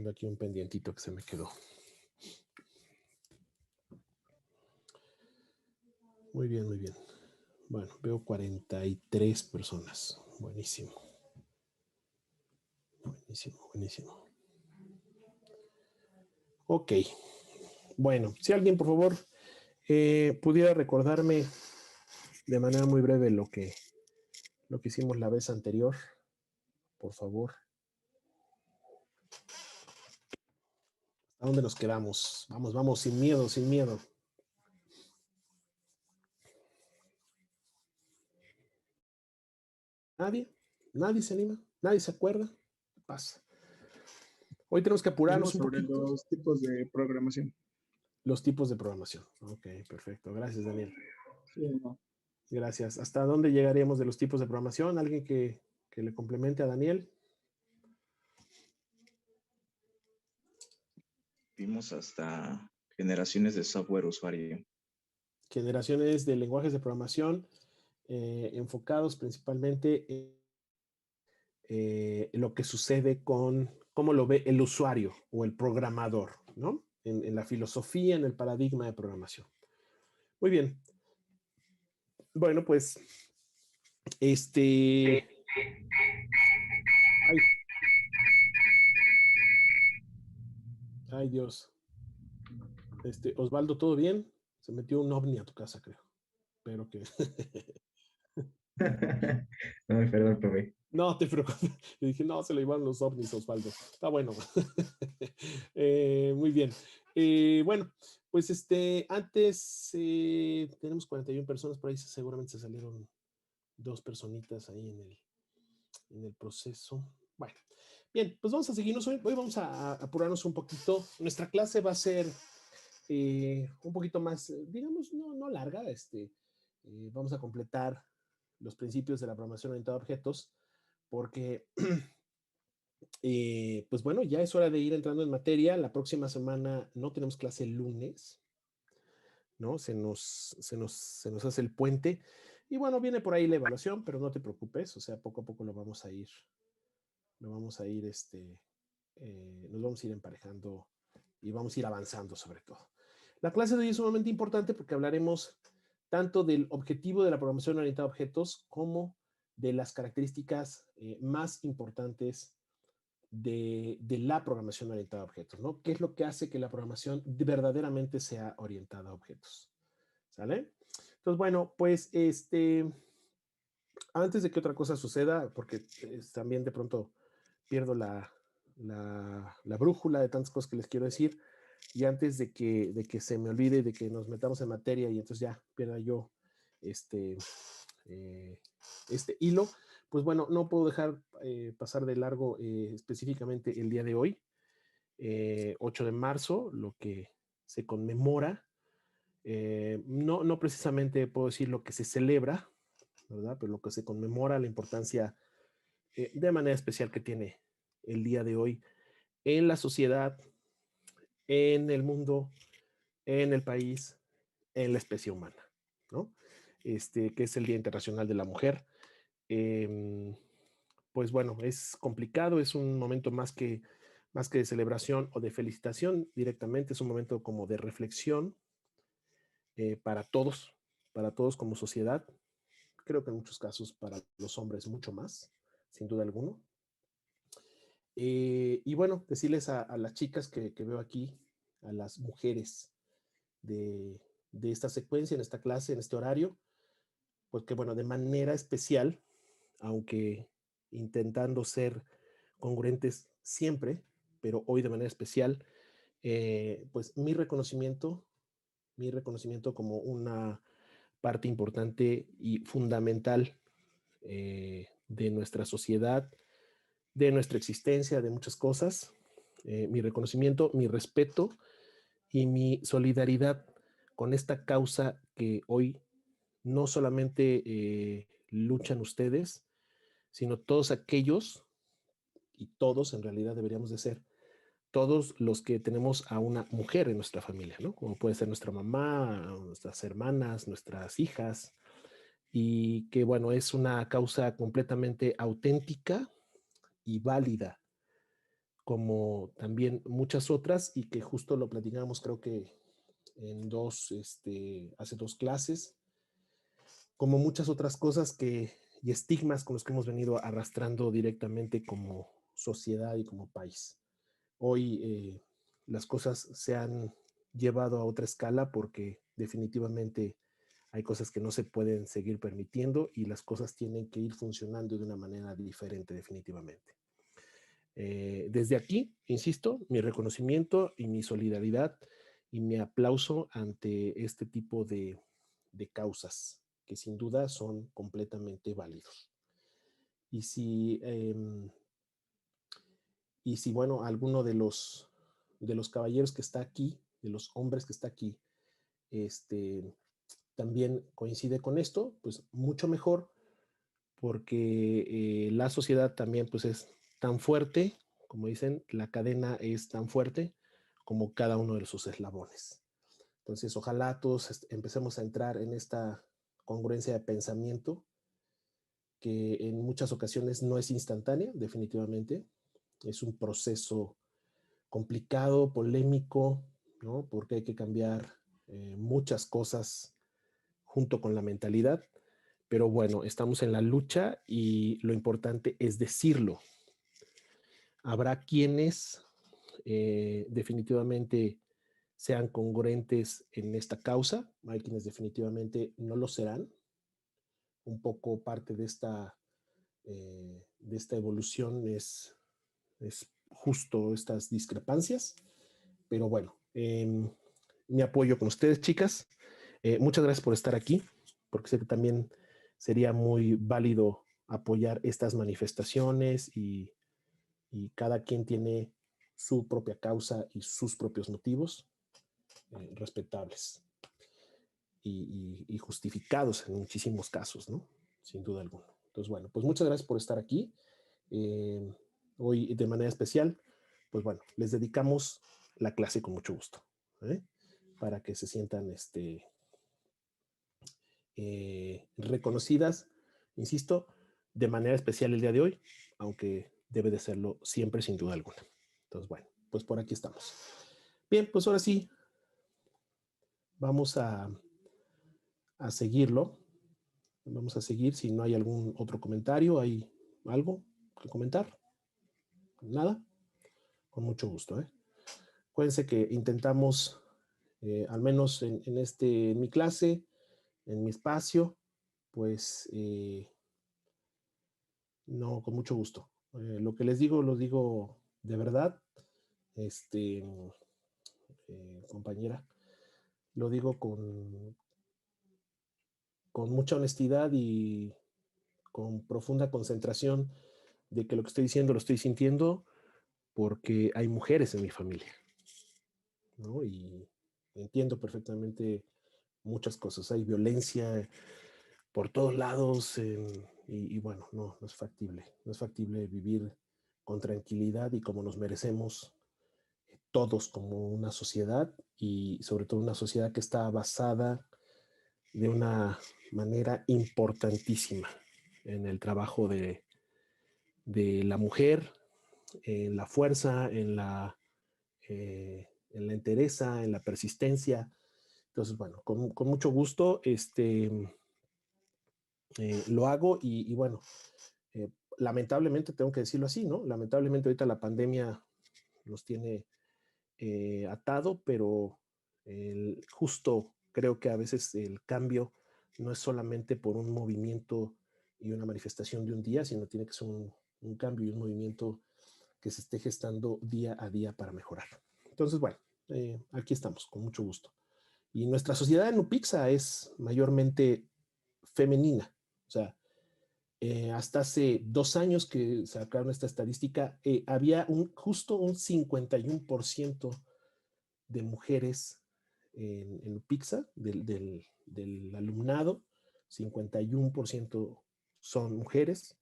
Tengo aquí un pendientito que se me quedó. Muy bien, muy bien. Bueno, veo 43 personas. Buenísimo. Buenísimo, buenísimo. Ok. Bueno, si alguien, por favor, pudiera recordarme de manera muy breve lo que hicimos la vez anterior, por favor. ¿A dónde nos quedamos? Vamos, vamos, sin miedo, sin miedo. ¿Nadie? ¿Nadie se anima? ¿Nadie se acuerda? ¿Qué pasa? Hoy tenemos que apurarnos Vimos un sobre poquito. los tipos de programación. Los tipos de programación. Ok, perfecto. Gracias, Daniel. Sí, no. Gracias. ¿Hasta dónde llegaríamos de los tipos de programación? ¿Alguien que le complemente a Daniel? Vimos hasta generaciones de software usuario. Generaciones de lenguajes de programación enfocados principalmente en lo que sucede con cómo lo ve el usuario o el programador, ¿no? En la filosofía, en el paradigma de programación. Muy bien. Bueno, pues, Ay, Dios. Osvaldo, ¿todo bien? Se metió un ovni a tu casa, creo. Pero que... No, perdón, profe. No te preocupes. Le dije, no, se lo llevaron los ovnis, Osvaldo. Está bueno. Muy bien. Bueno, pues antes tenemos 41 personas, por ahí seguramente se salieron 2 personitas ahí en el proceso. Bueno, bien, pues vamos a seguirnos hoy. Hoy vamos a apurarnos un poquito. Nuestra clase va a ser un poquito más, digamos, no larga. Vamos a completar los principios de la programación orientada a objetos, porque, pues bueno, ya es hora de ir entrando en materia. La próxima semana no tenemos clase el lunes, ¿no? Se nos hace el puente. Y bueno, viene por ahí la evaluación, pero no te preocupes, o sea, poco a poco nos vamos a ir, nos vamos a ir emparejando y vamos a ir avanzando sobre todo. La clase de hoy es sumamente importante porque hablaremos tanto del objetivo de la programación orientada a objetos como de las características más importantes de la programación orientada a objetos, ¿no? ¿Qué es lo que hace que la programación verdaderamente sea orientada a objetos? ¿Sale? Entonces, bueno, pues antes de que otra cosa suceda, porque también de pronto pierdo la brújula de tantas cosas que les quiero decir, y antes de que se me olvide, de que nos metamos en materia y entonces ya pierda yo este hilo, pues bueno, no puedo dejar pasar de largo específicamente el día de hoy, 8 de marzo, lo que se conmemora, no precisamente puedo decir lo que se celebra, ¿verdad? Pero lo que se conmemora, la importancia de manera especial que tiene el día de hoy en la sociedad, en el mundo, en el país, en la especie humana, ¿no? Que es el Día Internacional de la Mujer. Pues bueno, es complicado, es un momento más que de celebración o de felicitación directamente, es un momento como de reflexión para todos como sociedad. Creo que en muchos casos para los hombres mucho más, sin duda alguna. Y bueno, decirles a las chicas que veo aquí, a las mujeres de esta secuencia, en esta clase, en este horario, pues que bueno, de manera especial, aunque intentando ser congruentes siempre, pero hoy de manera especial, pues mi reconocimiento como una parte importante y fundamental de nuestra sociedad, de nuestra existencia, de muchas cosas. Mi reconocimiento, mi respeto y mi solidaridad con esta causa que hoy no solamente luchan ustedes, sino todos aquellos, y todos en realidad deberíamos de ser, todos los que tenemos a una mujer en nuestra familia, ¿no? Como puede ser nuestra mamá, nuestras hermanas, nuestras hijas, y que bueno, es una causa completamente auténtica y válida. como también muchas otras, y que justo lo platicamos creo que en hace 2 clases, como muchas otras cosas y estigmas con los que hemos venido arrastrando directamente como sociedad y como país. Hoy las cosas se han llevado a otra escala porque definitivamente hay cosas que no se pueden seguir permitiendo y las cosas tienen que ir funcionando de una manera diferente definitivamente. Desde aquí, insisto, mi reconocimiento y mi solidaridad y mi aplauso ante este tipo de causas que sin duda son completamente válidos. Y si bueno, alguno de los caballeros que está aquí, de los hombres que está aquí, también coincide con esto, pues mucho mejor, porque la sociedad también pues es tan fuerte, como dicen, la cadena es tan fuerte como cada uno de sus eslabones. Entonces, ojalá todos empecemos a entrar en esta congruencia de pensamiento que en muchas ocasiones no es instantánea, definitivamente. Es un proceso complicado, polémico, ¿no? Porque hay que cambiar muchas cosas junto con la mentalidad. Pero bueno, estamos en la lucha y lo importante es decirlo. Habrá quienes definitivamente sean congruentes en esta causa, hay quienes definitivamente no lo serán. Un poco parte de esta evolución es justo estas discrepancias, pero bueno, mi apoyo con ustedes, chicas. Muchas gracias por estar aquí, porque sé que también sería muy válido apoyar estas manifestaciones y cada quien tiene su propia causa y sus propios motivos respetables y justificados en muchísimos casos, ¿no? Sin duda alguna. Entonces, bueno, pues muchas gracias por estar aquí. Hoy de manera especial, pues bueno, les dedicamos la clase con mucho gusto, ¿eh? Para que se sientan reconocidas, insisto, de manera especial el día de hoy, aunque debe de serlo siempre sin duda alguna. Entonces, bueno, pues por aquí estamos. Bien, pues ahora sí, vamos a seguirlo. Vamos a seguir. Si no hay algún otro comentario, ¿hay algo que comentar? Nada. Con mucho gusto. Acuérdense que intentamos, al menos en mi clase, en mi espacio, pues no, con mucho gusto. Lo que les digo, lo digo de verdad, compañera, lo digo con mucha honestidad y con profunda concentración de que lo que estoy diciendo lo estoy sintiendo porque hay mujeres en mi familia, ¿no? Y entiendo perfectamente muchas cosas. Hay violencia por todos lados y bueno, no es factible. No es factible vivir con tranquilidad y como nos merecemos todos como una sociedad y sobre todo una sociedad que está basada de una manera importantísima en el trabajo de la mujer, en la fuerza, en la entereza, en la persistencia. Entonces, bueno, con mucho gusto lo hago y bueno, lamentablemente tengo que decirlo así, ¿no? Lamentablemente ahorita la pandemia nos tiene atado, pero justo creo que a veces el cambio no es solamente por un movimiento y una manifestación de un día, sino tiene que ser un cambio y un movimiento que se esté gestando día a día para mejorar. Entonces, bueno, aquí estamos, con mucho gusto. Y nuestra sociedad en Upixa es mayormente femenina. O sea, hasta hace 2 años que sacaron esta estadística, había justo un 51% de mujeres en Upixa, del alumnado, 51% son mujeres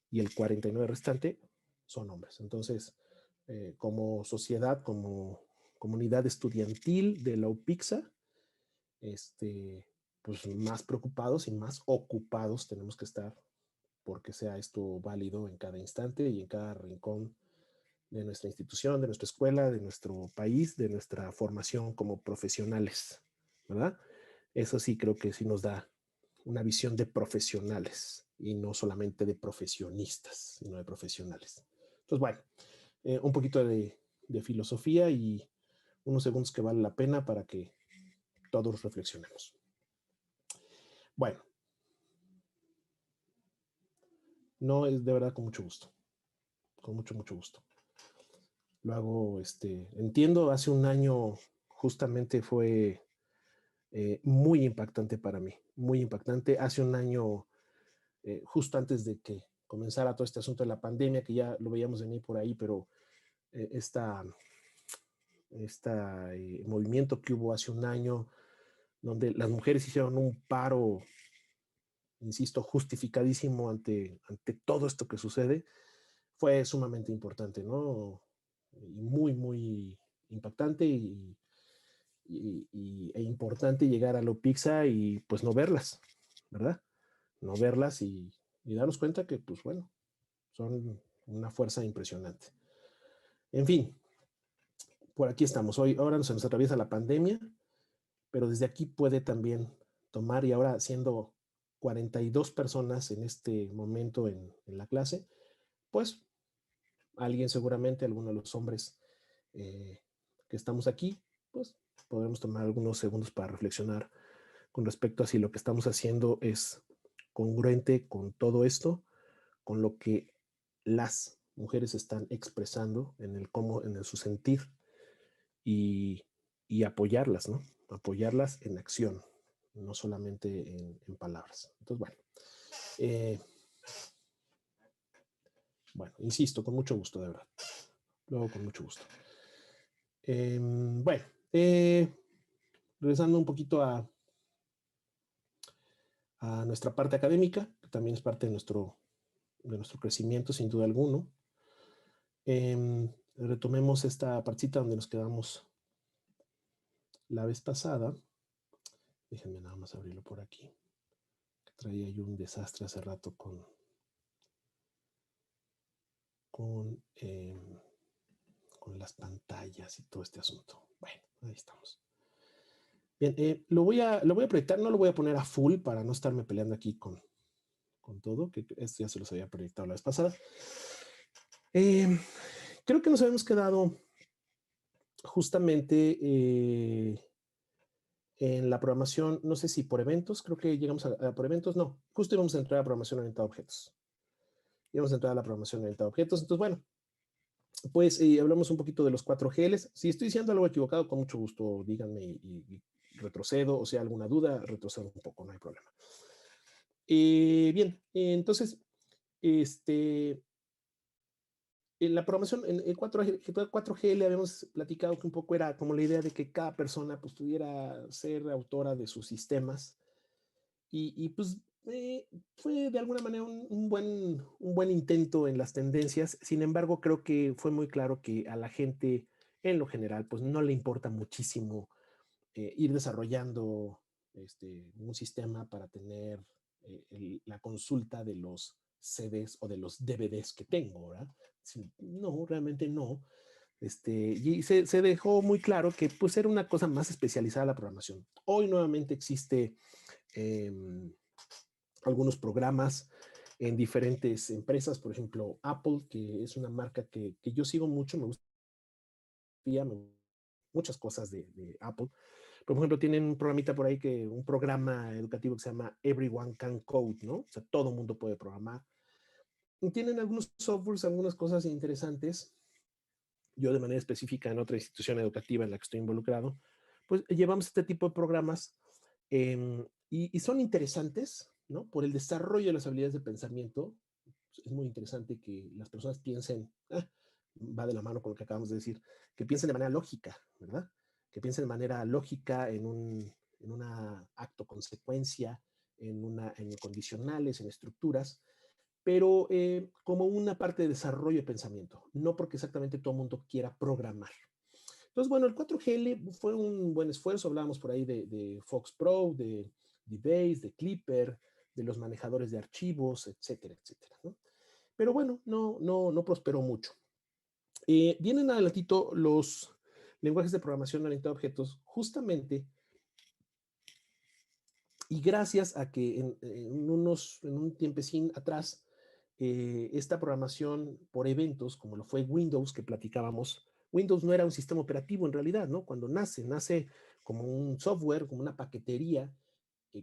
y el 49% restante son hombres. Entonces, como sociedad, como comunidad estudiantil de la UPIXA, pues más preocupados y más ocupados tenemos que estar porque sea esto válido en cada instante y en cada rincón de nuestra institución, de nuestra escuela, de nuestro país, de nuestra formación como profesionales, ¿verdad? Eso sí creo que sí nos da una visión de profesionales y no solamente de profesionistas, sino de profesionales. Entonces, bueno, un poquito de filosofía y unos segundos que vale la pena para que todos reflexionemos. Bueno, no, es de verdad con mucho gusto, con mucho, mucho gusto. Lo hago, entiendo, hace un año justamente fue muy impactante para mí, muy impactante. Hace un año, justo antes de que comenzara todo este asunto de la pandemia, que ya lo veíamos venir por ahí, pero esta movimiento que hubo hace un año, donde las mujeres hicieron un paro, insisto, justificadísimo ante todo esto que sucede, fue sumamente importante, ¿no? Y muy, muy impactante e importante llegar a Lopixa y pues no verlas, ¿verdad? No verlas y darnos cuenta que, pues bueno, son una fuerza impresionante. En fin, por aquí estamos. Ahora se nos atraviesa la pandemia, pero desde aquí puede también tomar, y ahora siendo 42 personas en este momento en la clase, pues alguien seguramente, alguno de los hombres que estamos aquí, pues podremos tomar algunos segundos para reflexionar con respecto a si lo que estamos haciendo es congruente con todo esto, con lo que las mujeres están expresando en su sentir y apoyarlas, ¿no? Apoyarlas en acción, no solamente en palabras. Entonces, bueno, insisto, con mucho gusto, de verdad. Luego con mucho gusto. Bueno, regresando un poquito a nuestra parte académica, que también es parte de nuestro crecimiento, sin duda alguno. Retomemos esta partita donde nos quedamos la vez pasada. Déjenme nada más abrirlo por aquí. Traía yo un desastre hace rato con las pantallas y todo este asunto. Bueno, ahí estamos. Bien, lo voy a proyectar, no lo voy a poner a full para no estarme peleando aquí con todo, que esto ya se los había proyectado la vez pasada. Creo que nos habíamos quedado justamente en la programación, no sé si por eventos, creo que llegamos a por eventos, no, justo íbamos a entrar a programación orientada a objetos. Íbamos a entrar a la programación orientada a objetos, entonces bueno, pues hablamos un poquito de los 4GLs. Si estoy diciendo algo equivocado, con mucho gusto díganme y retrocedo, o sea, alguna duda, retrocedo un poco, no hay problema. Bien, entonces, en la programación en 4GL habíamos platicado que un poco era como la idea de que cada persona pues, pudiera ser autora de sus sistemas y pues fue de alguna manera un buen intento en las tendencias. Sin embargo, creo que fue muy claro que a la gente en lo general pues no le importa muchísimo ir desarrollando un sistema para tener la consulta de los CDs o de los DVDs que tengo, ¿verdad? No, realmente no. Y se dejó muy claro que pues era una cosa más especializada la programación. Hoy nuevamente existe algunos programas en diferentes empresas, por ejemplo, Apple, que es una marca que yo sigo mucho, me gusta muchas cosas de Apple. Por ejemplo, tienen un programita por ahí, un programa educativo que se llama Everyone Can Code, ¿no? O sea, todo mundo puede programar. Y tienen algunos softwares, algunas cosas interesantes. Yo de manera específica en otra institución educativa en la que estoy involucrado, pues llevamos este tipo de programas y son interesantes, ¿no? Por el desarrollo de las habilidades de pensamiento. Es muy interesante que las personas piensen, va de la mano con lo que acabamos de decir, que piensen de manera lógica, ¿verdad? Que piensen de manera lógica en una acto-consecuencia, en condicionales, en estructuras, pero como una parte de desarrollo de pensamiento, no porque exactamente todo el mundo quiera programar. Entonces, bueno, el 4GL fue un buen esfuerzo, hablábamos por ahí de Fox Pro, de Base, de Clipper, de los manejadores de archivos, etcétera, etcétera, ¿no? Pero bueno, no prosperó mucho. Vienen adelantito los lenguajes de programación orientada a objetos, justamente, y gracias a que en un tiempecín atrás, esta programación por eventos, como lo fue Windows que platicábamos, Windows no era un sistema operativo en realidad, ¿no? Cuando nace como un software, como una paquetería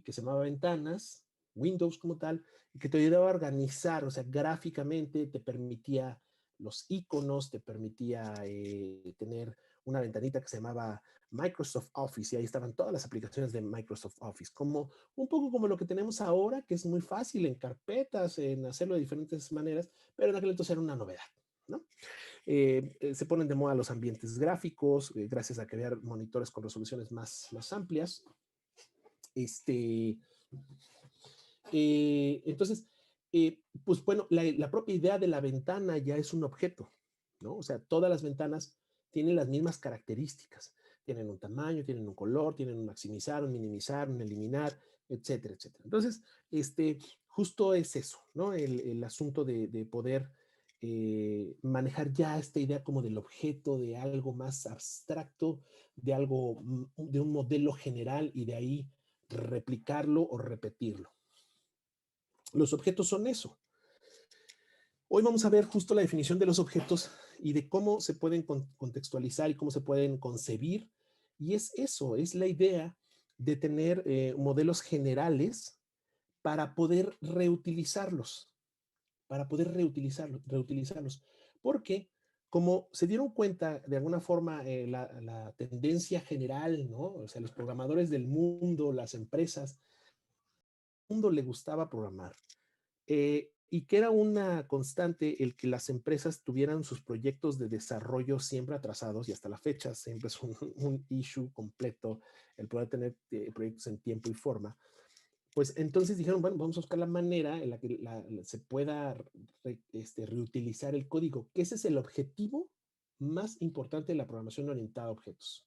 que se llamaba Ventanas, Windows como tal, y que te ayudaba a organizar, o sea, gráficamente te permitía los iconos, te permitía tener una ventanita que se llamaba Microsoft Office, y ahí estaban todas las aplicaciones de Microsoft Office, como un poco como lo que tenemos ahora, que es muy fácil en carpetas, en hacerlo de diferentes maneras, pero en aquel entonces era una novedad, ¿no? Se ponen de moda los ambientes gráficos, gracias a crear monitores con resoluciones más amplias. Entonces, pues bueno, la propia idea de la ventana ya es un objeto, ¿no? O sea, todas las ventanas tienen las mismas características. Tienen un tamaño, tienen un color, tienen un maximizar, un minimizar, un eliminar, etcétera, etcétera. Entonces, justo es eso, ¿no? El asunto de poder manejar ya esta idea como del objeto, de algo más abstracto, de algo, de un modelo general y de ahí replicarlo o repetirlo. Los objetos son eso. Hoy vamos a ver justo la definición de los objetos y de cómo se pueden contextualizar y cómo se pueden concebir. Y es eso, es la idea de tener modelos generales para poder reutilizarlos, reutilizarlos. Porque como se dieron cuenta de alguna forma la tendencia general, ¿no? O sea, los programadores del mundo, las empresas, al mundo le gustaba programar. Y que era una constante el que las empresas tuvieran sus proyectos de desarrollo siempre atrasados y hasta la fecha siempre es un issue completo el poder tener proyectos en tiempo y forma. Pues entonces dijeron, bueno, vamos a buscar la manera en la que se pueda reutilizar el código, que ese es el objetivo más importante de la programación orientada a objetos.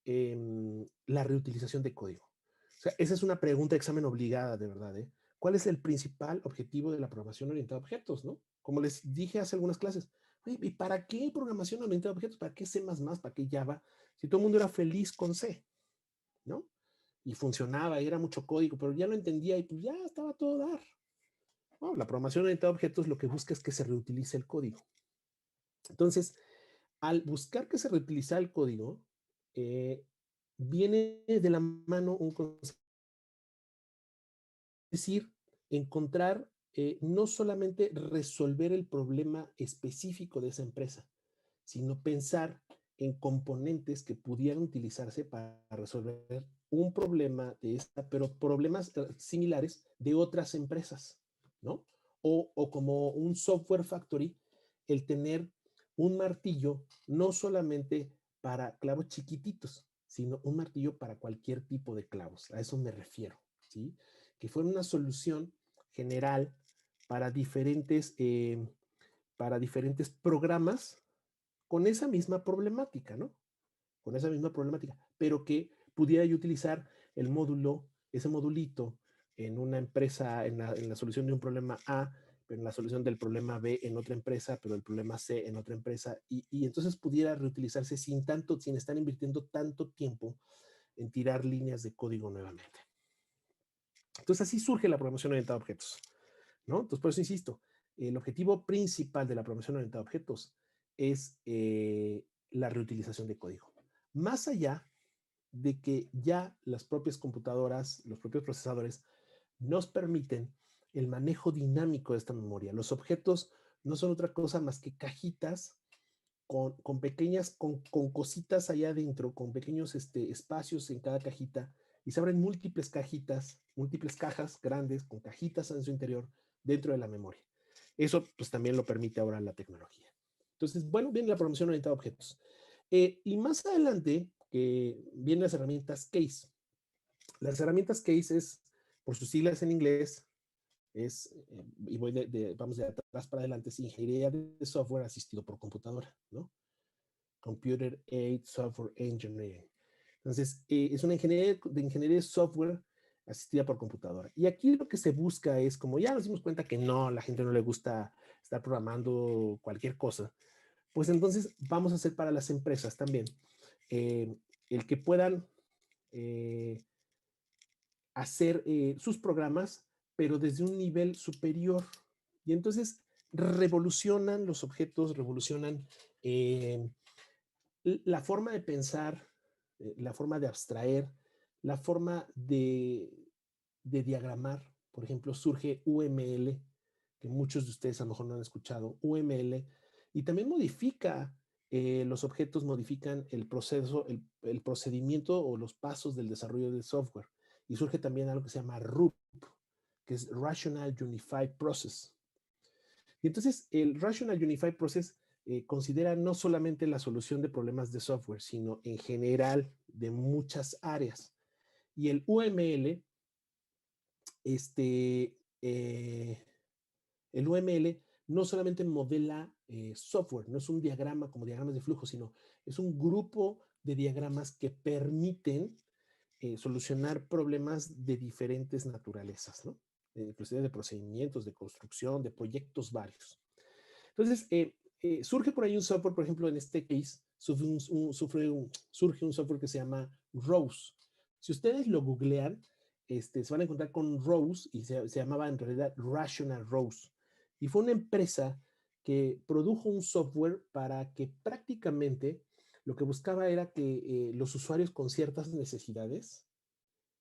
La reutilización de código. O sea, esa es una pregunta de examen obligada, de verdad, ¿eh? ¿Cuál es el principal objetivo de la programación orientada a objetos, no? Como les dije hace algunas clases, ¿y para qué programación orientada a objetos? ¿Para qué C++? ¿Para qué Java? Si todo el mundo era feliz con C, ¿no? Y funcionaba, y era mucho código, pero ya lo entendía y pues ya estaba todo dar. Bueno, la programación orientada a objetos lo que busca es que se reutilice el código. Entonces, al buscar que se reutilice el código, viene de la mano un concepto, es decir, encontrar, no solamente resolver el problema específico de esa empresa, sino pensar en componentes que pudieran utilizarse para resolver un problema de esta, pero problemas similares de otras empresas, ¿no? O como un software factory, el tener un martillo no solamente para clavos chiquititos, sino un martillo para cualquier tipo de clavos. A eso me refiero, ¿sí? Que fuera una solución general para para diferentes programas con esa misma problemática, ¿no? Con esa misma problemática, pero que pudiera yo utilizar el módulo, ese modulito, en una empresa, en la solución de un problema A, pero en la solución del problema B en otra empresa, pero el problema C en otra empresa, y entonces pudiera reutilizarse sin estar invirtiendo tanto tiempo en tirar líneas de código nuevamente. Entonces así surge la programación orientada a objetos, ¿no? Entonces por eso insisto, el objetivo principal de la programación orientada a objetos es la reutilización de código. Más allá de que ya las propias computadoras, los propios procesadores nos permiten el manejo dinámico de esta memoria. Los objetos no son otra cosa más que cajitas con pequeñas, con cositas allá adentro, con pequeños espacios en cada cajita, y se abren múltiples cajitas, múltiples cajas grandes con cajitas en su interior dentro de la memoria. Eso pues también lo permite ahora la tecnología. Entonces, bueno, viene la programación orientada a objetos. Y más adelante vienen las herramientas CASE. Las herramientas CASE es, por sus siglas en inglés, y vamos de atrás para adelante, es ingeniería de software asistido por computadora, ¿no? Computer Aided Software Engineering. Entonces, es una ingeniería de software asistida por computadora. Y aquí lo que se busca es, como ya nos dimos cuenta que no, a la gente no le gusta estar programando cualquier cosa, pues entonces vamos a hacer para las empresas también el que puedan hacer sus programas, pero desde un nivel superior. Y entonces revolucionan los objetos, revolucionan la forma de pensar, la forma de abstraer, la forma de diagramar. Por ejemplo, surge UML, que muchos de ustedes a lo mejor no han escuchado, UML, y también modifica los objetos, modifican el proceso, el procedimiento o los pasos del desarrollo del software. Y surge también algo que se llama RUP, que es Rational Unified Process. Y entonces el Rational Unified Process considera no solamente la solución de problemas de software, sino en general de muchas áreas. Y el UML, el UML no solamente modela software, no es un diagrama como diagramas de flujo, sino es un grupo de diagramas que permiten solucionar problemas de diferentes naturalezas, ¿no? Inclusive de procedimientos, de construcción, de proyectos varios. Entonces, surge por ahí un software, por ejemplo, en este case, surge un software que se llama Rose. Si ustedes lo googlean, se van a encontrar con Rose y se llamaba en realidad Rational Rose. Y fue una empresa que produjo un software para que prácticamente lo que buscaba era que los usuarios con ciertas necesidades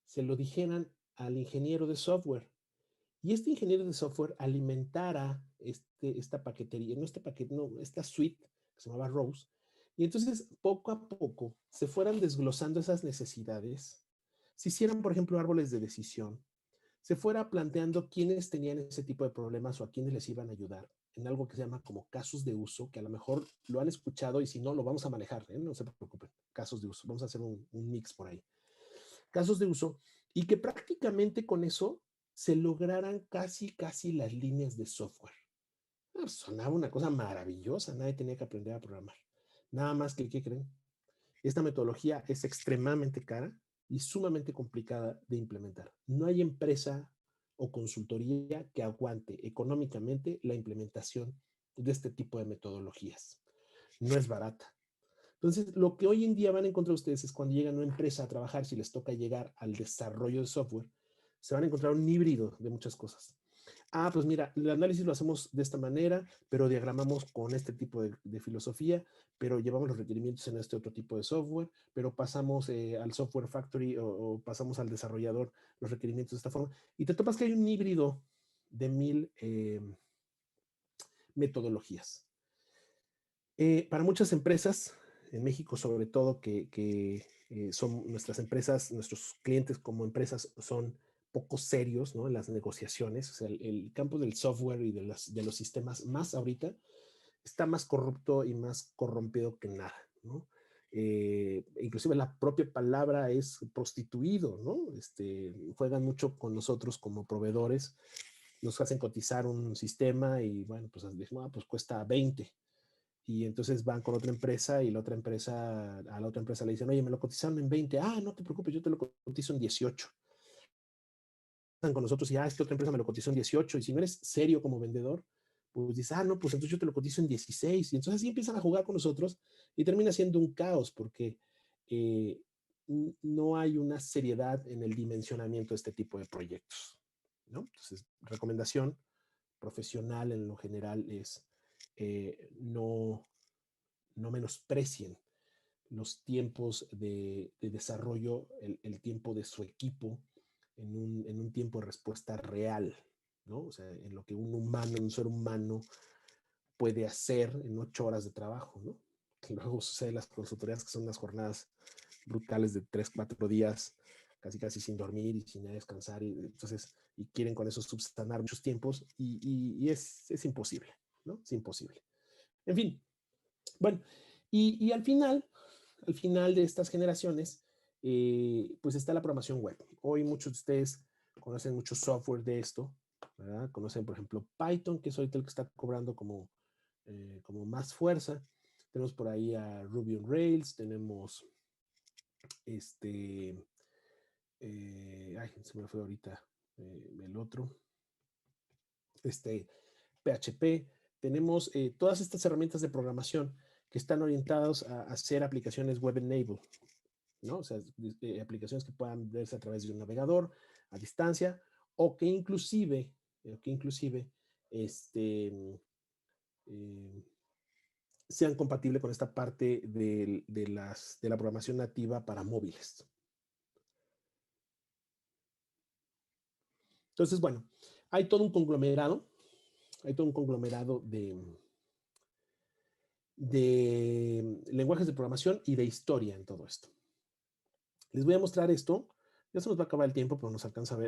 se lo dijeran al ingeniero de software. Y este ingeniero de software alimentara esta paquetería, esta suite que se llamaba Rose. Y entonces, poco a poco, se fueran desglosando esas necesidades. Se hicieran, por ejemplo, árboles de decisión. Se fuera planteando quiénes tenían ese tipo de problemas o a quiénes les iban a ayudar en algo que se llama como casos de uso, que a lo mejor lo han escuchado y si no, lo vamos a manejar, ¿eh? No se preocupen, casos de uso. Vamos a hacer un mix por ahí. Casos de uso y que prácticamente con eso se lograran casi las líneas de software. Sonaba una cosa maravillosa, nadie tenía que aprender a programar. Nada más que, ¿qué creen? Esta metodología es extremadamente cara y sumamente complicada de implementar. No hay empresa o consultoría que aguante económicamente la implementación de este tipo de metodologías. No es barata. Entonces, lo que hoy en día van a encontrar ustedes es cuando llegan a una empresa a trabajar, si les toca llegar al desarrollo de software, se van a encontrar un híbrido de muchas cosas. Ah, pues mira, el análisis lo hacemos de esta manera, pero diagramamos con este tipo de filosofía, pero llevamos los requerimientos en este otro tipo de software, pero pasamos al software factory o pasamos al desarrollador los requerimientos de esta forma. Y te topas que hay un híbrido de 1000 metodologías. Para muchas empresas, en México sobre todo, que son nuestras empresas, nuestros clientes como empresas son poco serios, ¿no? En las negociaciones, o sea, el campo del software y de los sistemas más ahorita está más corrupto y más corrompido que nada, ¿no? Inclusive la propia palabra es prostituido, ¿no? Juegan mucho con nosotros como proveedores, nos hacen cotizar un sistema y bueno, pues decimos, pues cuesta 20 y entonces van con otra empresa y a la otra empresa le dicen, oye, me lo cotizaron en 20, no te preocupes, yo te lo cotizo en 18. Están con nosotros y, es que otra empresa me lo cotizó en 18, y si no eres serio como vendedor, pues dices, no, pues entonces yo te lo cotizo en 16, y entonces así empiezan a jugar con nosotros y termina siendo un caos porque no hay una seriedad en el dimensionamiento de este tipo de proyectos, ¿no? Entonces, recomendación profesional en lo general es no menosprecien los tiempos de desarrollo, el tiempo de su equipo en un tiempo de respuesta real, ¿no? O sea, en lo que un ser humano puede hacer en 8 horas de trabajo, ¿no? Que luego sucede las consultorías que son unas jornadas brutales de 3, 4 días, casi sin dormir y sin descansar, y entonces, y quieren con eso subsanar muchos tiempos y es imposible, ¿no? Es imposible. En fin, bueno, y al final de estas generaciones, pues está la programación web. Hoy muchos de ustedes conocen mucho software de esto, ¿verdad? Conocen, por ejemplo, Python, que es ahorita el que está cobrando como más fuerza. Tenemos por ahí a Ruby on Rails, tenemos se me fue ahorita el otro, PHP, tenemos todas estas herramientas de programación que están orientadas a hacer aplicaciones web-enabled, ¿no? O sea, aplicaciones que puedan verse a través de un navegador a distancia o que inclusive sean compatibles con esta parte de la programación nativa para móviles. Entonces, bueno, hay todo un conglomerado de lenguajes de programación y de historia en todo esto. Les voy a mostrar esto. Ya se nos va a acabar el tiempo, pero nos alcanza me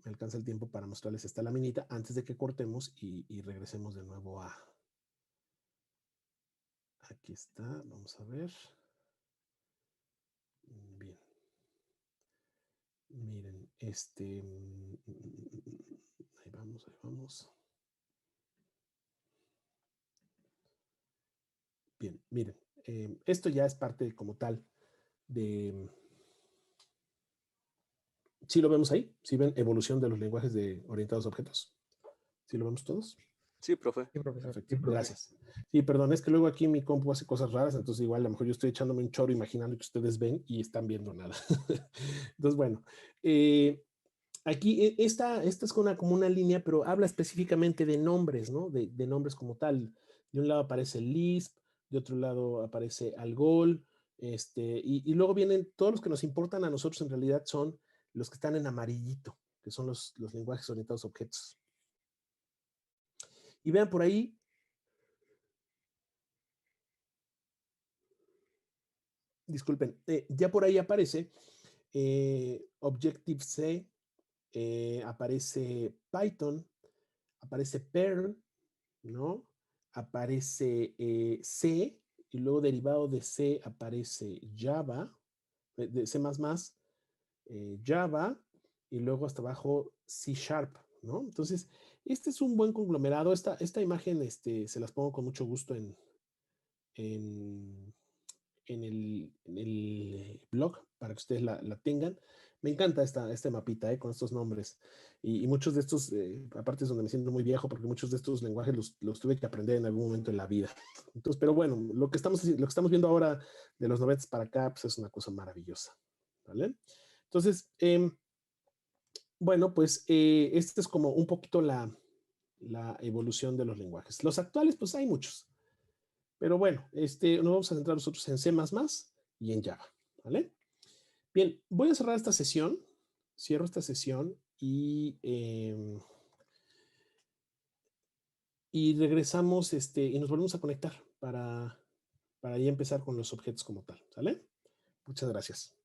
alcanza el tiempo para mostrarles esta laminita antes de que cortemos y regresemos de nuevo a... Aquí está, vamos a ver. Bien. Miren, ahí vamos, ahí vamos. Bien, miren, esto ya es parte como tal de... ¿Sí lo vemos ahí? ¿Sí ven evolución de los lenguajes orientados a objetos? ¿Sí lo vemos todos? Sí, profe. Sí, profesor. Perfecto, gracias. Sí, perdón, es que luego aquí mi compu hace cosas raras, entonces igual a lo mejor yo estoy echándome un choro imaginando que ustedes ven y están viendo nada. Entonces, bueno, aquí esta es como una línea, pero habla específicamente de nombres, ¿no? De nombres como tal. De un lado aparece Lisp, de otro lado aparece Algol, y luego vienen todos los que nos importan a nosotros en realidad son los que están en amarillito, que son los lenguajes orientados a objetos. Y vean por ahí, disculpen, ya por ahí aparece Objective-C, aparece Python, aparece Perl, ¿no? Aparece C, y luego derivado de C aparece Java, de C++, Java, y luego hasta abajo C#, ¿no? Entonces, este es un buen conglomerado. Esta imagen se las pongo con mucho gusto en el blog para que ustedes la tengan. Me encanta este mapita con estos nombres. Y muchos de estos, aparte es donde me siento muy viejo, porque muchos de estos lenguajes los tuve que aprender en algún momento en la vida. Entonces, pero bueno, lo que estamos viendo ahora de los 90 para acá, pues es una cosa maravillosa. ¿Vale? Entonces, bueno, pues esta es como un poquito la evolución de los lenguajes. Los actuales, pues hay muchos. Pero bueno, nos vamos a centrar nosotros en C++ y en Java, ¿vale? Bien, voy a cerrar esta sesión. Cierro esta sesión y regresamos y nos volvemos a conectar para ya empezar con los objetos como tal, ¿sale? Muchas gracias.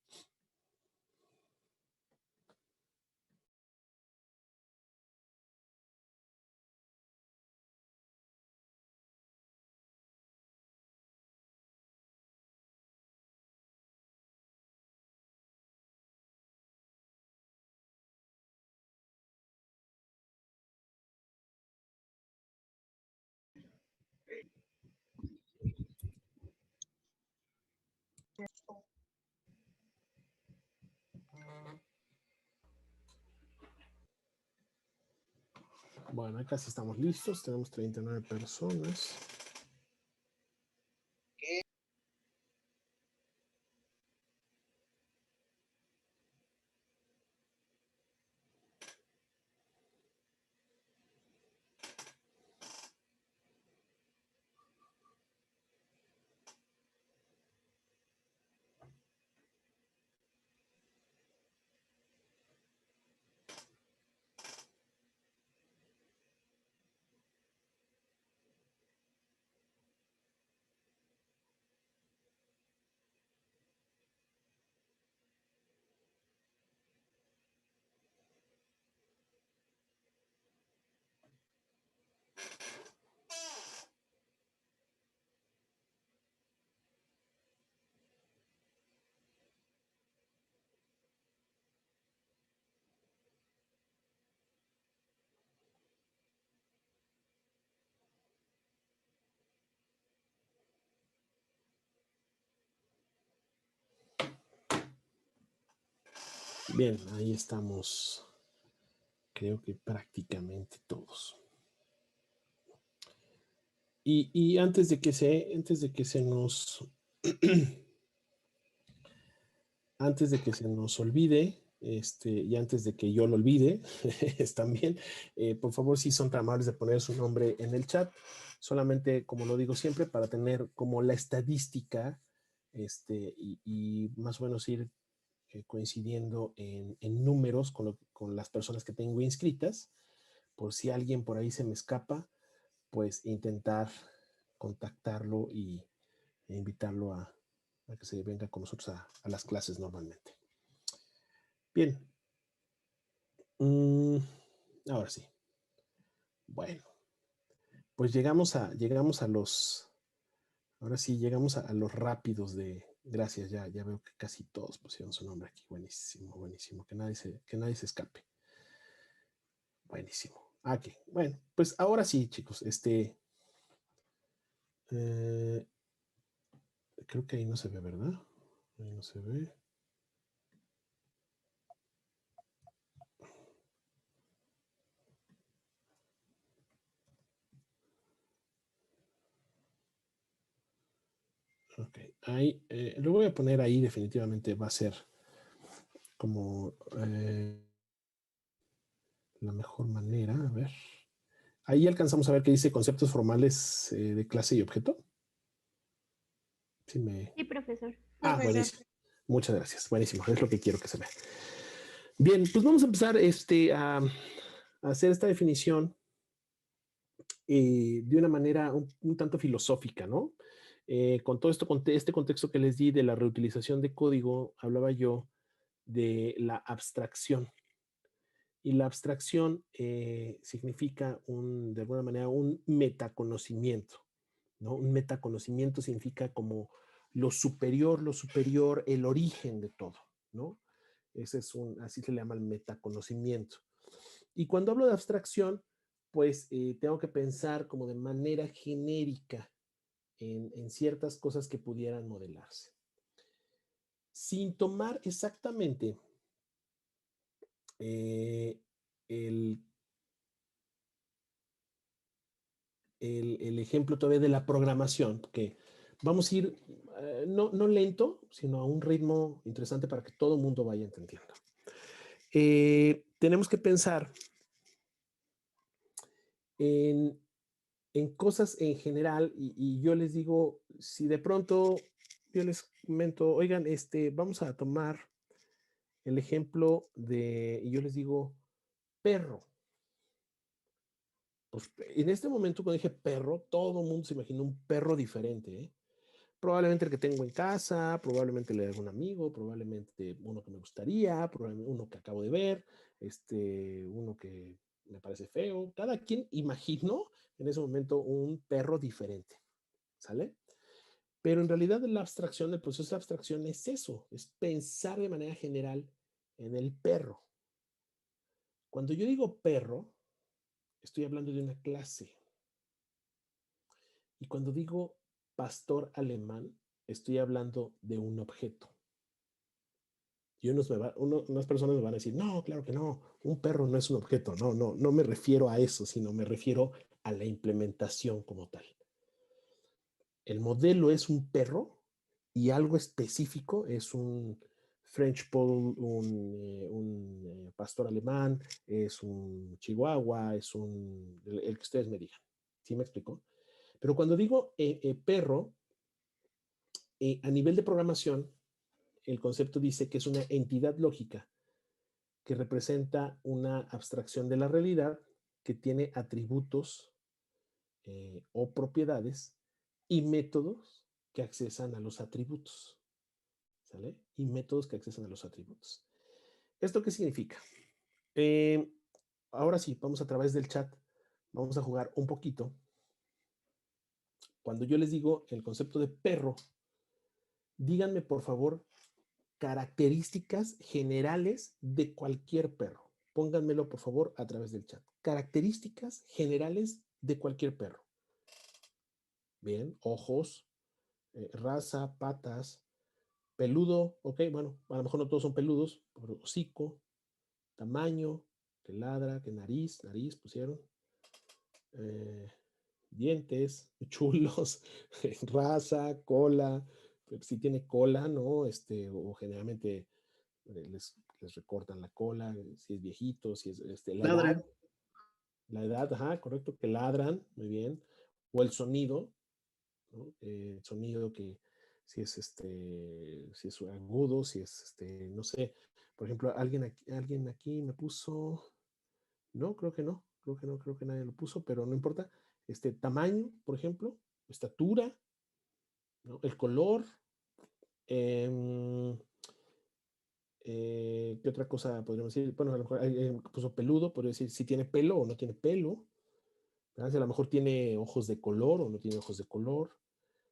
Bueno, casi estamos listos. Tenemos 39 personas. Bien, ahí estamos Creo que prácticamente todos. Y antes de que se nos antes de que se nos olvide, y antes de que yo lo olvide, también, por favor, si son tan amables de poner su nombre en el chat, solamente, como lo digo siempre, para tener como la estadística, y más o menos ir coincidiendo en números con las personas que tengo inscritas, por si alguien por ahí se me escapa, pues intentar contactarlo e invitarlo a que se venga con nosotros a las clases normalmente. Bien. Ahora sí. Bueno, pues llegamos a los, ahora sí, llegamos a los rápidos de, gracias, ya veo que casi todos pusieron su nombre aquí. Buenísimo, buenísimo, que nadie se escape. Buenísimo. Ok, bueno, pues ahora sí, chicos, creo que ahí no se ve, ¿verdad? Ahí no se ve. Ok, ahí, lo voy a poner ahí, definitivamente va a ser como la mejor manera, a ver. Ahí alcanzamos a ver que dice conceptos formales de clase y objeto. Sí, profesor. Ah, buenísimo. Muchas gracias. Buenísimo. Es lo que quiero que se vea. Bien, pues vamos a empezar a hacer esta definición de una manera un tanto filosófica, ¿no? Con todo esto, con este contexto que les di de la reutilización de código, hablaba yo de la abstracción. Y la abstracción significa de alguna manera un metaconocimiento, ¿no? Un metaconocimiento significa como lo superior, el origen de todo, ¿no? Ese es así se le llama el metaconocimiento. Y cuando hablo de abstracción, pues tengo que pensar como de manera genérica en ciertas cosas que pudieran modelarse. Sin tomar exactamente el ejemplo todavía de la programación, que vamos a ir no lento, sino a un ritmo interesante para que todo el mundo vaya entendiendo. Tenemos que pensar en cosas en general y yo les digo, si de pronto yo les comento, oigan, vamos a tomar el ejemplo y yo les digo, perro. Pues en este momento cuando dije perro, todo el mundo se imaginó un perro diferente, ¿eh? Probablemente el que tengo en casa, probablemente el de algún amigo, probablemente uno que me gustaría, probablemente uno que acabo de ver, uno que me parece feo. Cada quien imaginó en ese momento un perro diferente, ¿sale? Pero en realidad la abstracción, el proceso de abstracción es eso, es pensar de manera general en el perro. Cuando yo digo perro, estoy hablando de una clase. Y cuando digo pastor alemán, estoy hablando de un objeto. Y unas personas me van a decir, no, claro que no, un perro no es un objeto. No me refiero a eso, sino me refiero a la implementación como tal. El modelo es un perro y algo específico es un French Poodle, un pastor alemán, es un chihuahua, es el que ustedes me digan. ¿Sí me explico? Pero cuando digo perro, a nivel de programación, el concepto dice que es una entidad lógica que representa una abstracción de la realidad que tiene atributos o propiedades y métodos que accesan a los atributos. ¿Sale? Y métodos que accesan a los atributos. ¿Esto qué significa? Ahora sí, vamos a través del chat, vamos a jugar un poquito. Cuando yo les digo el concepto de perro, díganme por favor características generales de cualquier perro. Pónganmelo por favor a través del chat. Características generales de cualquier perro. Bien, ojos, raza, patas, peludo, ok, bueno, a lo mejor no todos son peludos, pero hocico, tamaño, que ladra, que nariz pusieron. Dientes, chulos, raza, cola, si tiene cola, ¿no? O generalmente les recortan la cola, si es viejito, si es Ladran. la edad, ajá, correcto, que ladran, muy bien, o el sonido, ¿no? El sonido que si es agudo, si es no sé, por ejemplo, alguien aquí me puso, no, creo que nadie lo puso, pero no importa, tamaño, por ejemplo, estatura, ¿no? El color, em, ¿qué otra cosa podríamos decir? Bueno, a lo mejor alguien puso peludo, podría decir si tiene pelo o no tiene pelo, ¿verdad? Si a lo mejor tiene ojos de color o no tiene ojos de color,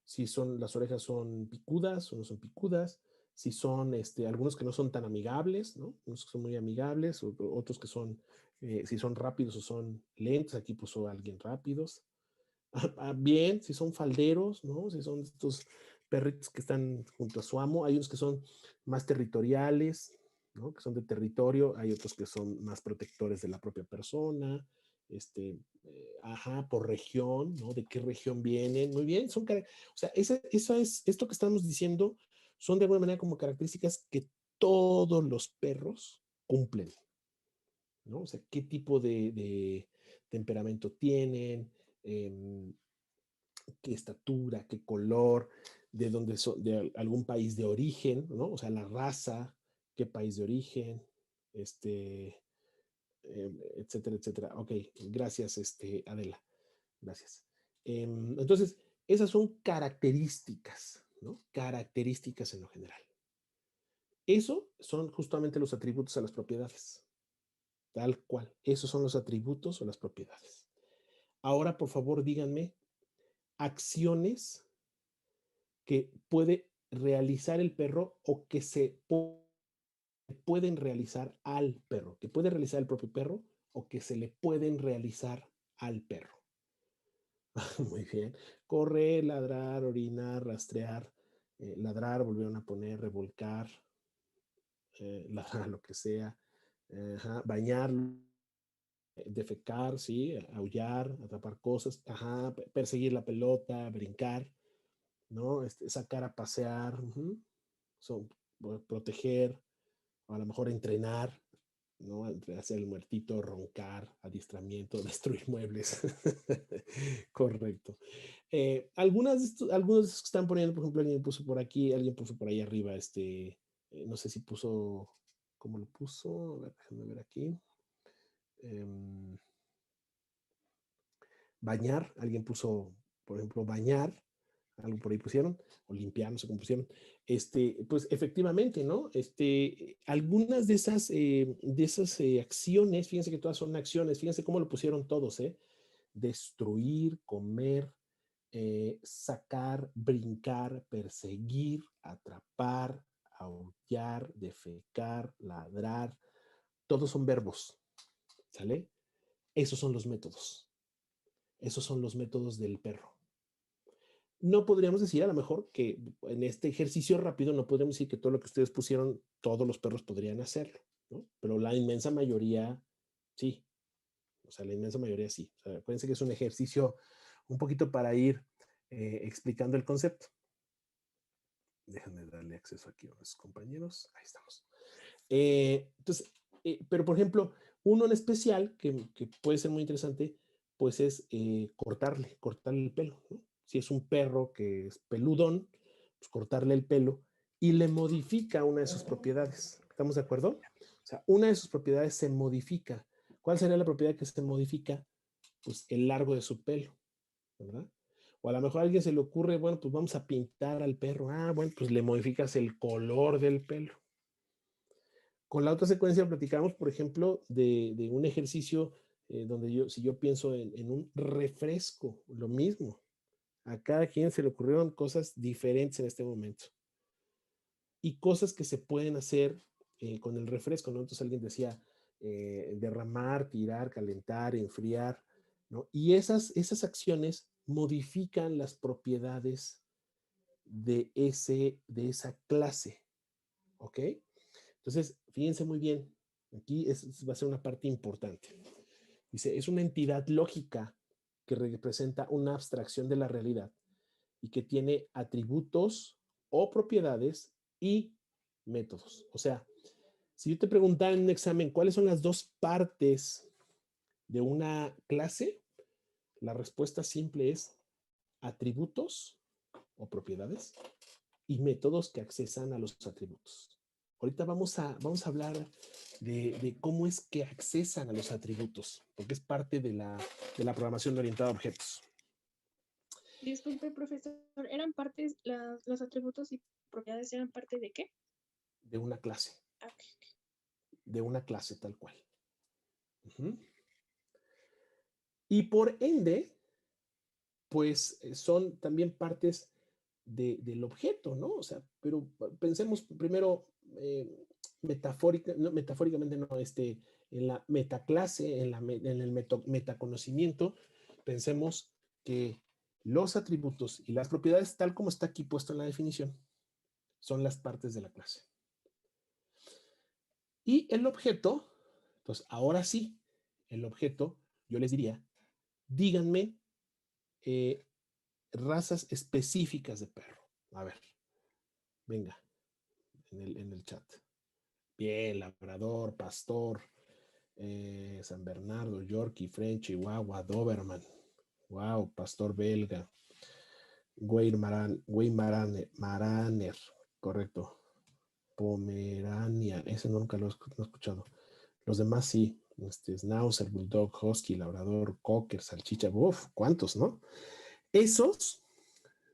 si las orejas son picudas o no son picudas, si son algunos que no son tan amigables, ¿no? Unos que son muy amigables, otros que son, si son rápidos o son lentos, aquí puso alguien rápidos. Bien, si son falderos, ¿no? Si son estos perritos que están junto a su amo, hay unos que son más territoriales, ¿no? Que son de territorio, hay otros que son más protectores de la propia persona, por región, ¿no? De qué región vienen, muy bien, o sea, esto que estamos diciendo son de alguna manera como características que todos los perros cumplen, ¿no? O sea, qué tipo de temperamento tienen, qué estatura, qué color, de dónde son, de algún país de origen, ¿no? O sea, la raza, qué país de origen, etcétera, etcétera. Ok, gracias, Adela. Gracias. Entonces, esas son características, ¿no? Características en lo general. Eso son justamente los atributos a las propiedades. Tal cual. Esos son los atributos o las propiedades. Ahora, por favor, díganme acciones que puede realizar el perro o que se pueden realizar al perro, que puede realizar el propio perro o que se le pueden realizar al perro. Muy bien. Correr, ladrar, orinar, rastrear, ladrar, volvieron a poner, revolcar, ladrar, lo que sea, bañar, defecar, sí, aullar, atrapar cosas, perseguir la pelota, brincar, ¿no? Sacar a pasear, son, proteger, o a lo mejor entrenar, ¿no? Hacer el muertito, roncar, adiestramiento, destruir muebles. Correcto. Algunos de estos que están poniendo, por ejemplo, alguien puso por aquí, alguien puso por ahí arriba, no sé si puso, ¿cómo lo puso? A ver, déjame ver aquí. Bañar, alguien puso, por ejemplo, bañar, algo por ahí pusieron, o limpiar, no sé cómo pusieron. Pues efectivamente, ¿no? Algunas de esas acciones, fíjense que todas son acciones, fíjense cómo lo pusieron todos, ¿eh? Destruir, comer, sacar, brincar, perseguir, atrapar, aullar, defecar, ladrar, todos son verbos, ¿sale? Esos son los métodos. Esos son los métodos del perro. No podríamos decir a lo mejor que en este ejercicio rápido no podríamos decir que todo lo que ustedes pusieron, todos los perros podrían hacerlo, ¿no? Pero la inmensa mayoría sí. O sea, la inmensa mayoría sí. O sea, acuérdense que es un ejercicio un poquito para ir explicando el concepto. Déjenme darle acceso aquí a los compañeros. Ahí estamos. Entonces, pero por ejemplo, uno en especial que puede ser muy interesante, pues es cortarle el pelo, ¿no? Si es un perro que es peludón, pues cortarle el pelo y le modifica una de sus propiedades. ¿Estamos de acuerdo? O sea, una de sus propiedades se modifica. ¿Cuál sería la propiedad que se modifica? Pues el largo de su pelo, ¿verdad? O a lo mejor a alguien se le ocurre, bueno, pues vamos a pintar al perro. Bueno, pues le modificas el color del pelo. Con la otra secuencia platicamos, por ejemplo, de un ejercicio donde si yo pienso en un refresco, lo mismo. A cada quien se le ocurrieron cosas diferentes en este momento. Y cosas que se pueden hacer con el refresco, ¿no? Entonces alguien decía derramar, tirar, calentar, enfriar, ¿no? Y esas acciones modifican las propiedades de esa clase, ¿ok? Entonces, fíjense muy bien, Aquí va a ser una parte importante. Dice, es una entidad lógica que representa una abstracción de la realidad y que tiene atributos o propiedades y métodos. O sea, si yo te preguntara en un examen cuáles son las dos partes de una clase, la respuesta simple es atributos o propiedades y métodos que accesan a los atributos. Ahorita vamos a hablar de cómo es que accesan a los atributos, porque es parte de la programación orientada a objetos. Disculpe, profesor, ¿eran partes, los atributos y propiedades eran parte de qué? De una clase. Okay. De una clase tal cual. Y por ende, pues son también partes del objeto, ¿no? O sea, pero pensemos primero metafóricamente, no, en la metaclase, en el metaconocimiento, pensemos que los atributos y las propiedades, tal como está aquí puesto en la definición, son las partes de la clase. Y el objeto, pues ahora sí, el objeto, yo les diría, díganme razas específicas de perro. A ver, venga, en el chat. Bien, labrador, pastor, San Bernardo, Yorkie, French, Chihuahua, Doberman. Wow, pastor belga. Maraner, correcto. Pomerania, ese nunca lo he escuchado. Los demás sí. Schnauzer, Bulldog, Husky, Labrador, Cocker, Salchicha. Uf, ¿cuántos, no? Esos,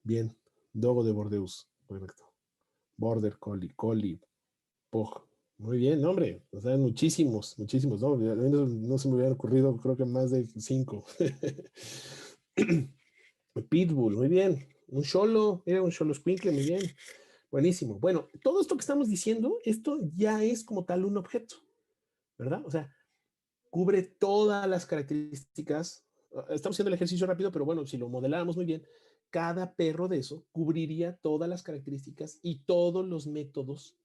bien. Dogo de Bordeaux, correcto. Border Collie, Collie, Pug. Muy bien, hombre. O sea, muchísimos, muchísimos. No, no se me hubiera ocurrido, creo que más de 5. Pitbull, muy bien. Un Xolo, era un Xolo Squinkle, muy bien. Buenísimo. Bueno, todo esto que estamos diciendo, esto ya es como tal un objeto, ¿verdad? O sea, cubre todas las características. Estamos haciendo el ejercicio rápido, pero bueno, si lo modeláramos muy bien, cada perro de eso cubriría todas las características y todos los métodos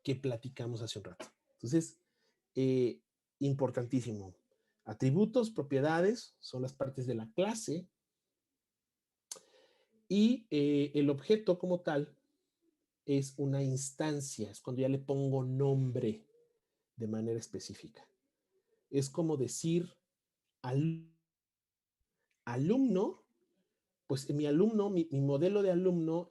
que platicamos hace un rato. Entonces, importantísimo. Atributos, propiedades, son las partes de la clase y el objeto como tal es una instancia, es cuando ya le pongo nombre de manera específica. Es como decir alumno, pues mi alumno, mi modelo de alumno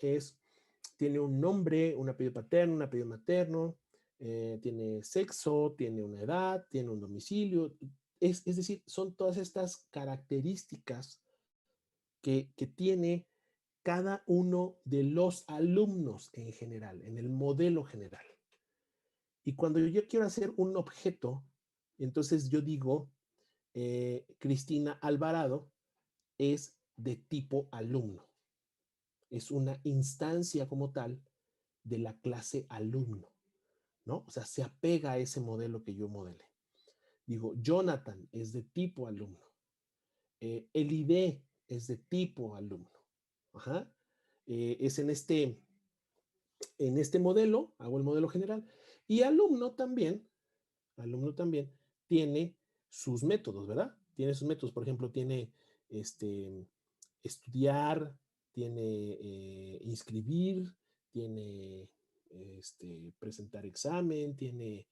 tiene un nombre, un apellido paterno, un apellido materno, tiene sexo, tiene una edad, tiene un domicilio. Es decir, son todas estas características que tiene cada uno de los alumnos en general, en el modelo general. Y cuando yo quiero hacer un objeto, entonces yo digo, Cristina Alvarado es de tipo alumno. Es una instancia como tal de la clase alumno, ¿no? O sea, se apega a ese modelo que yo modelé. Digo, Jonathan es de tipo alumno. El ID es de tipo alumno. Ajá. Es en este modelo, hago el modelo general. Y alumno también tiene sus métodos, ¿verdad? Tiene sus métodos. Por ejemplo, tiene estudiar, tiene inscribir, tiene presentar examen, tiene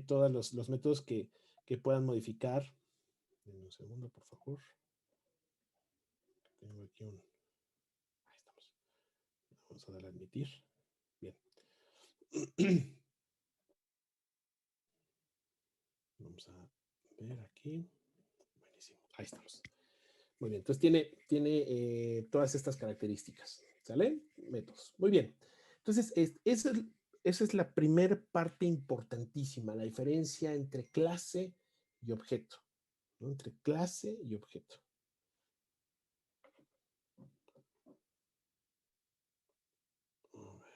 todos los métodos que puedan modificar. Un segundo, por favor. Tengo aquí un... Ahí estamos. Vamos a darle a admitir. Bien. Vamos a ver aquí. Buenísimo. Ahí estamos. Muy bien. Entonces tiene todas estas características. ¿Sale? Métodos. Muy bien. Entonces, esa es la primera parte importantísima, la diferencia entre clase y objeto, ¿no? Entre clase y objeto. A ver.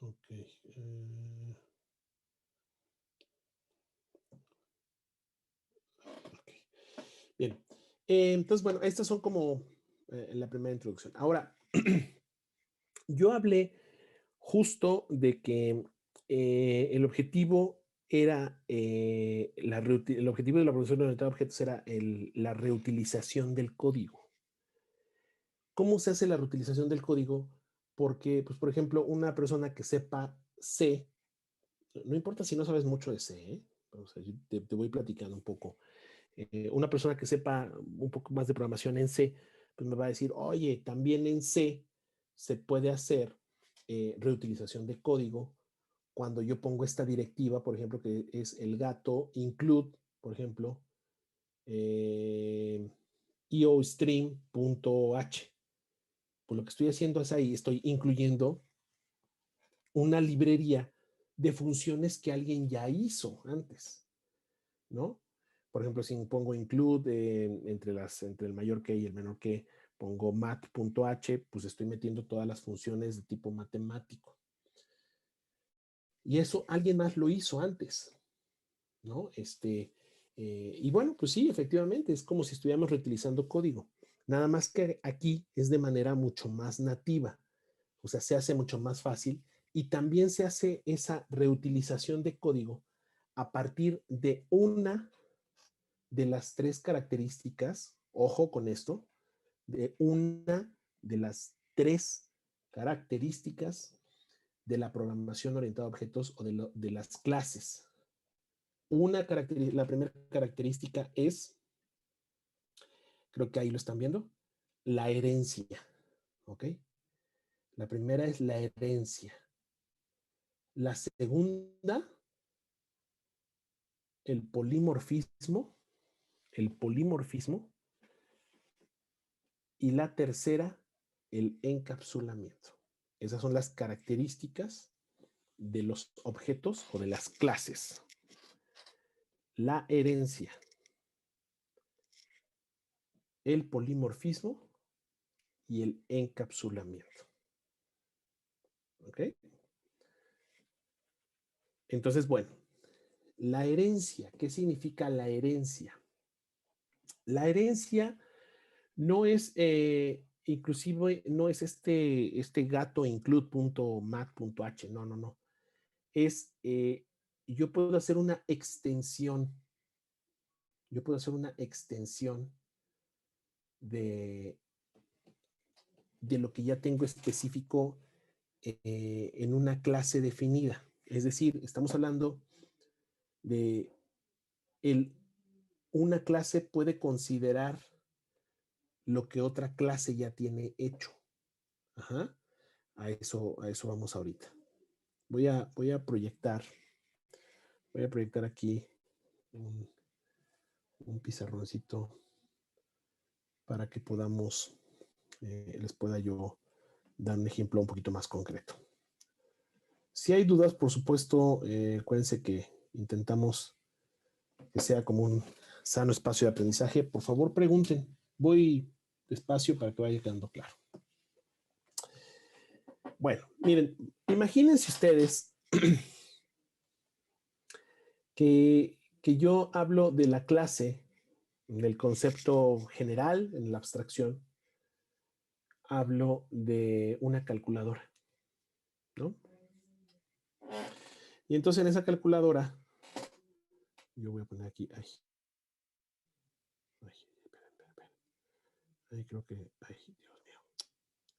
Ok. Ok. Bien. Entonces, bueno, estas son como en la primera introducción. Ahora, yo hablé justo de que el objetivo era, el objetivo de la programación orientada a objetos era la reutilización del código. ¿Cómo se hace la reutilización del código? Porque, pues, por ejemplo, una persona que sepa C, no importa si no sabes mucho de C, ¿eh? O sea, yo te voy platicando un poco. Una persona que sepa un poco más de programación en C, pues me va a decir, oye, también en C se puede hacer reutilización de código cuando yo pongo esta directiva, por ejemplo, que es el gato include, por ejemplo, iostream.h. Pues lo que estoy haciendo es ahí, estoy incluyendo una librería de funciones que alguien ya hizo antes, ¿no? Por ejemplo, si pongo include entre el mayor que y el menor que, pongo mat.h, pues estoy metiendo todas las funciones de tipo matemático. Y eso alguien más lo hizo antes, ¿no? Y bueno, pues sí, efectivamente, es como si estuviéramos reutilizando código. Nada más que aquí es de manera mucho más nativa, o sea, se hace mucho más fácil y también se hace esa reutilización de código a partir de una de las tres características, ojo con esto, de una de las tres características de la programación orientada a objetos o de las clases. La primera característica es, creo que ahí lo están viendo, la herencia, ¿ok? La primera es la herencia. La segunda, el polimorfismo, y la tercera, el encapsulamiento. Esas son las características de los objetos o de las clases. La herencia, el polimorfismo y el encapsulamiento. ¿Ok? Entonces, bueno, la herencia, ¿qué significa la herencia? La herencia no es, inclusive, no es este gato include.mat.h, no. Es, yo puedo hacer una extensión. Yo puedo hacer una extensión de lo que ya tengo específico en una clase definida. Es decir, estamos hablando de una clase puede considerar lo que otra clase ya tiene hecho. Ajá. A eso vamos ahorita. Voy a proyectar aquí un pizarroncito para que podamos, les pueda yo dar un ejemplo un poquito más concreto. Si hay dudas, por supuesto, acuérdense que intentamos que sea como un sano espacio de aprendizaje. Por favor, pregunten. Voy despacio para que vaya quedando claro. Bueno, miren, imagínense ustedes que yo hablo de la clase, del concepto general, en la abstracción, hablo de una calculadora, ¿no? Y entonces en esa calculadora, yo voy a poner aquí, espera. Ahí creo que, Dios mío,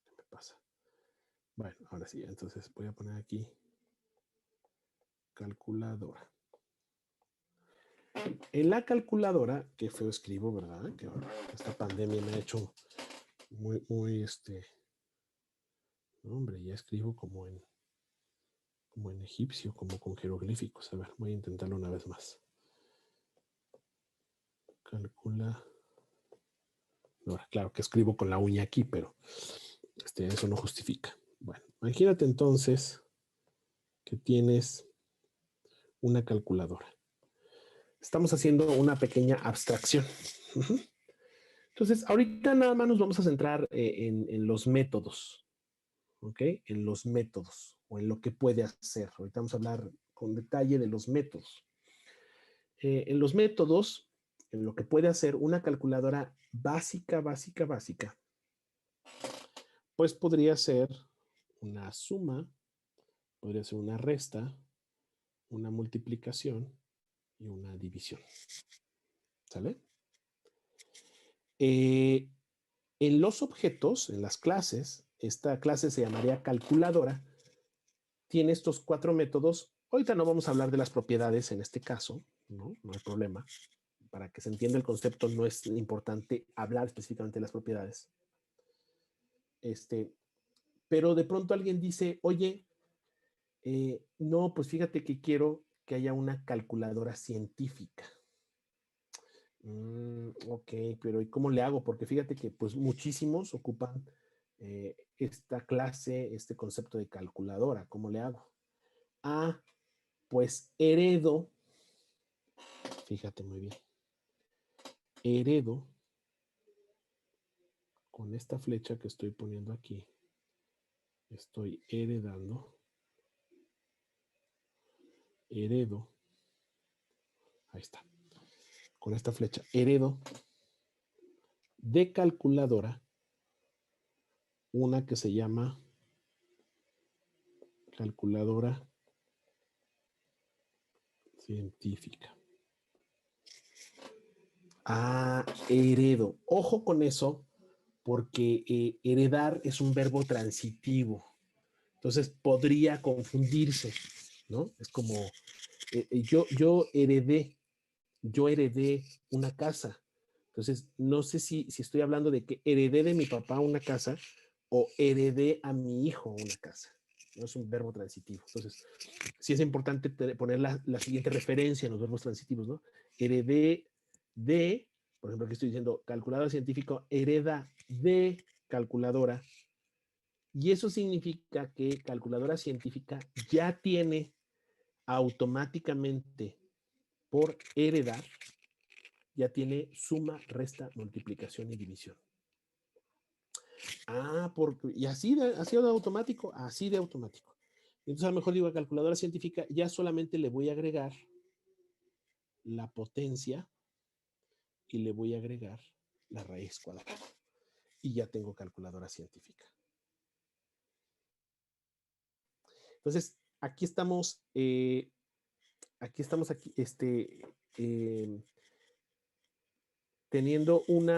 ¿qué me pasa? Bueno, ahora sí, entonces voy a poner aquí calculadora. En la calculadora, qué feo escribo, ¿verdad? Que esta pandemia me ha hecho muy, hombre, ya escribo como en egipcio, como con jeroglíficos. A ver, voy a intentarlo una vez más. Calcula. Ahora, claro que escribo con la uña aquí, pero eso no justifica. Bueno, imagínate entonces que tienes una calculadora. Estamos haciendo una pequeña abstracción. Entonces, ahorita nada más nos vamos a centrar en los métodos, ¿ok? En los métodos o en lo que puede hacer. Ahorita vamos a hablar con detalle de los métodos. En los métodos, en lo que puede hacer una calculadora básica, Pues podría ser una suma, podría ser una resta, una multiplicación y una división. ¿Sale? En los objetos, en las clases, esta clase se llamaría calculadora, tiene estos 4 métodos. Ahorita no vamos a hablar de las propiedades en este caso, ¿no? No hay problema. Para que se entienda el concepto, no es importante hablar específicamente de las propiedades. Pero de pronto alguien dice, oye, no, pues fíjate que quiero que haya una calculadora científica. Ok, pero ¿y cómo le hago? Porque fíjate que pues muchísimos ocupan esta clase, este concepto de calculadora. ¿Cómo le hago? Ah, pues heredo, fíjate muy bien, heredo con esta flecha que estoy poniendo aquí, estoy heredando, heredo, ahí está, con esta flecha, heredo de calculadora una que se llama calculadora científica. Ah, heredo. Ojo con eso, porque heredar es un verbo transitivo. Entonces podría confundirse, ¿no? Es como, yo heredé una casa. Entonces, no sé si estoy hablando de que heredé de mi papá una casa o heredé a mi hijo una casa. No es un verbo transitivo. Entonces, sí es importante poner la siguiente referencia en los verbos transitivos, ¿no? Heredé de, por ejemplo, aquí estoy diciendo calculadora científico, hereda de calculadora. Y eso significa que calculadora científica ya tiene automáticamente por heredar, ya tiene suma, resta, multiplicación y división. Ah, y así de automático, así de automático. Entonces a lo mejor digo a calculadora científica, ya solamente le voy a agregar la potencia y le voy a agregar la raíz cuadrada. Y ya tengo calculadora científica. Entonces, aquí estamos, teniendo un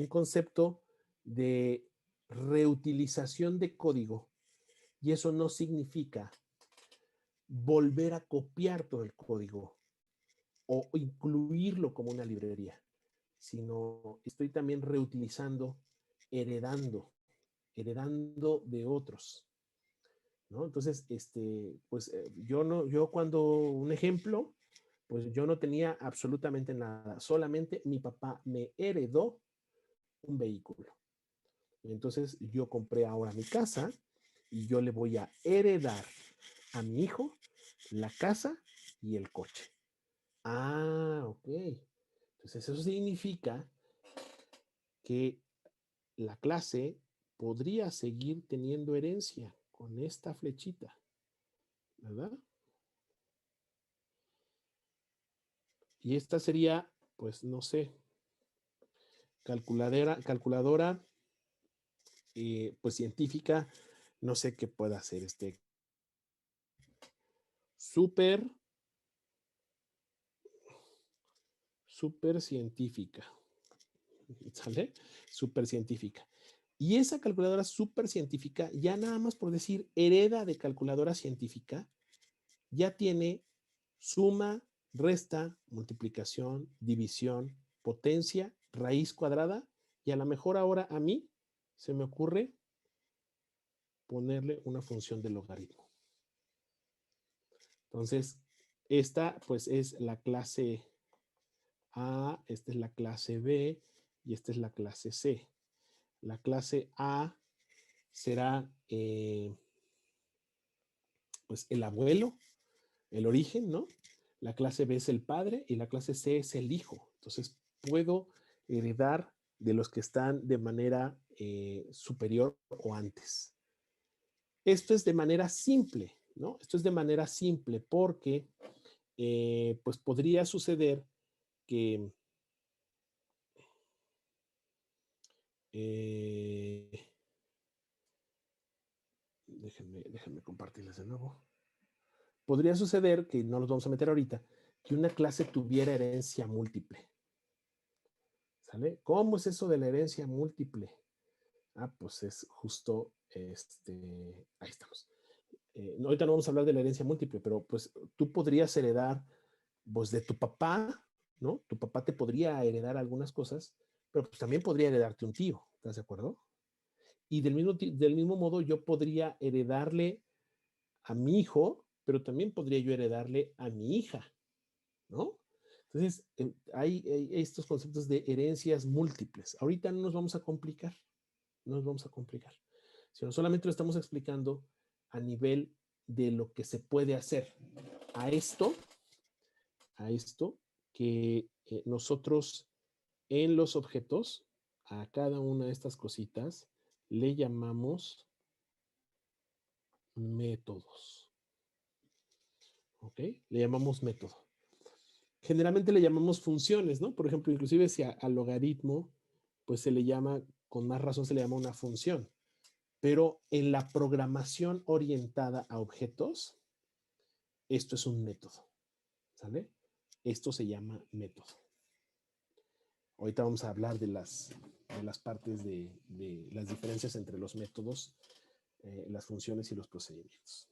concepto de reutilización de código, y eso no significa volver a copiar todo el código o incluirlo como una librería, sino estoy también reutilizando, heredando de otros, ¿no? Entonces, pues yo cuando, un ejemplo, pues yo no tenía absolutamente nada, solamente mi papá me heredó un vehículo. Entonces yo compré ahora mi casa y yo le voy a heredar a mi hijo la casa y el coche. Ah, ok. Entonces eso significa que la clase podría seguir teniendo herencia con esta flechita, ¿verdad? Y esta sería, pues no sé, calculadora, pues científica, no sé qué pueda hacer súper científica, ¿sale? Súper científica. Y esa calculadora súper científica, ya nada más por decir hereda de calculadora científica, ya tiene suma, resta, multiplicación, división, potencia, raíz cuadrada, y a lo mejor ahora a mí se me ocurre ponerle una función de logaritmo. Entonces, esta pues es la clase A, esta es la clase B y esta es la clase C. La clase A será pues el abuelo, el origen, ¿no? La clase B es el padre y la clase C es el hijo. Entonces, puedo heredar de los que están de manera superior o antes. Esto es de manera simple, ¿no? Esto es de manera simple porque pues podría suceder que Déjenme compartirles de nuevo. Podría suceder, que no los vamos a meter ahorita, que una clase tuviera herencia múltiple. ¿Sale? ¿Cómo es eso de la herencia múltiple? Pues es justo, ahí estamos. Ahorita no vamos a hablar de la herencia múltiple, pero pues tú podrías heredar, pues de tu papá, ¿no? Tu papá te podría heredar algunas cosas, pero pues también podría heredarte un tío, ¿estás de acuerdo? Y del mismo modo yo podría heredarle a mi hijo, pero también podría yo heredarle a mi hija, ¿no? Entonces, hay estos conceptos de herencias múltiples. Ahorita no nos vamos a complicar, sino solamente lo estamos explicando a nivel de lo que se puede hacer. A esto que nosotros en los objetos, a cada una de estas cositas, le llamamos métodos. ¿Ok? Le llamamos método. Generalmente le llamamos funciones, ¿no? Por ejemplo, inclusive si al logaritmo, pues se le llama, con más razón se le llama una función. Pero en la programación orientada a objetos, esto es un método, ¿sale? Esto se llama método. Ahorita vamos a hablar de las partes de las diferencias entre los métodos, las funciones y los procedimientos.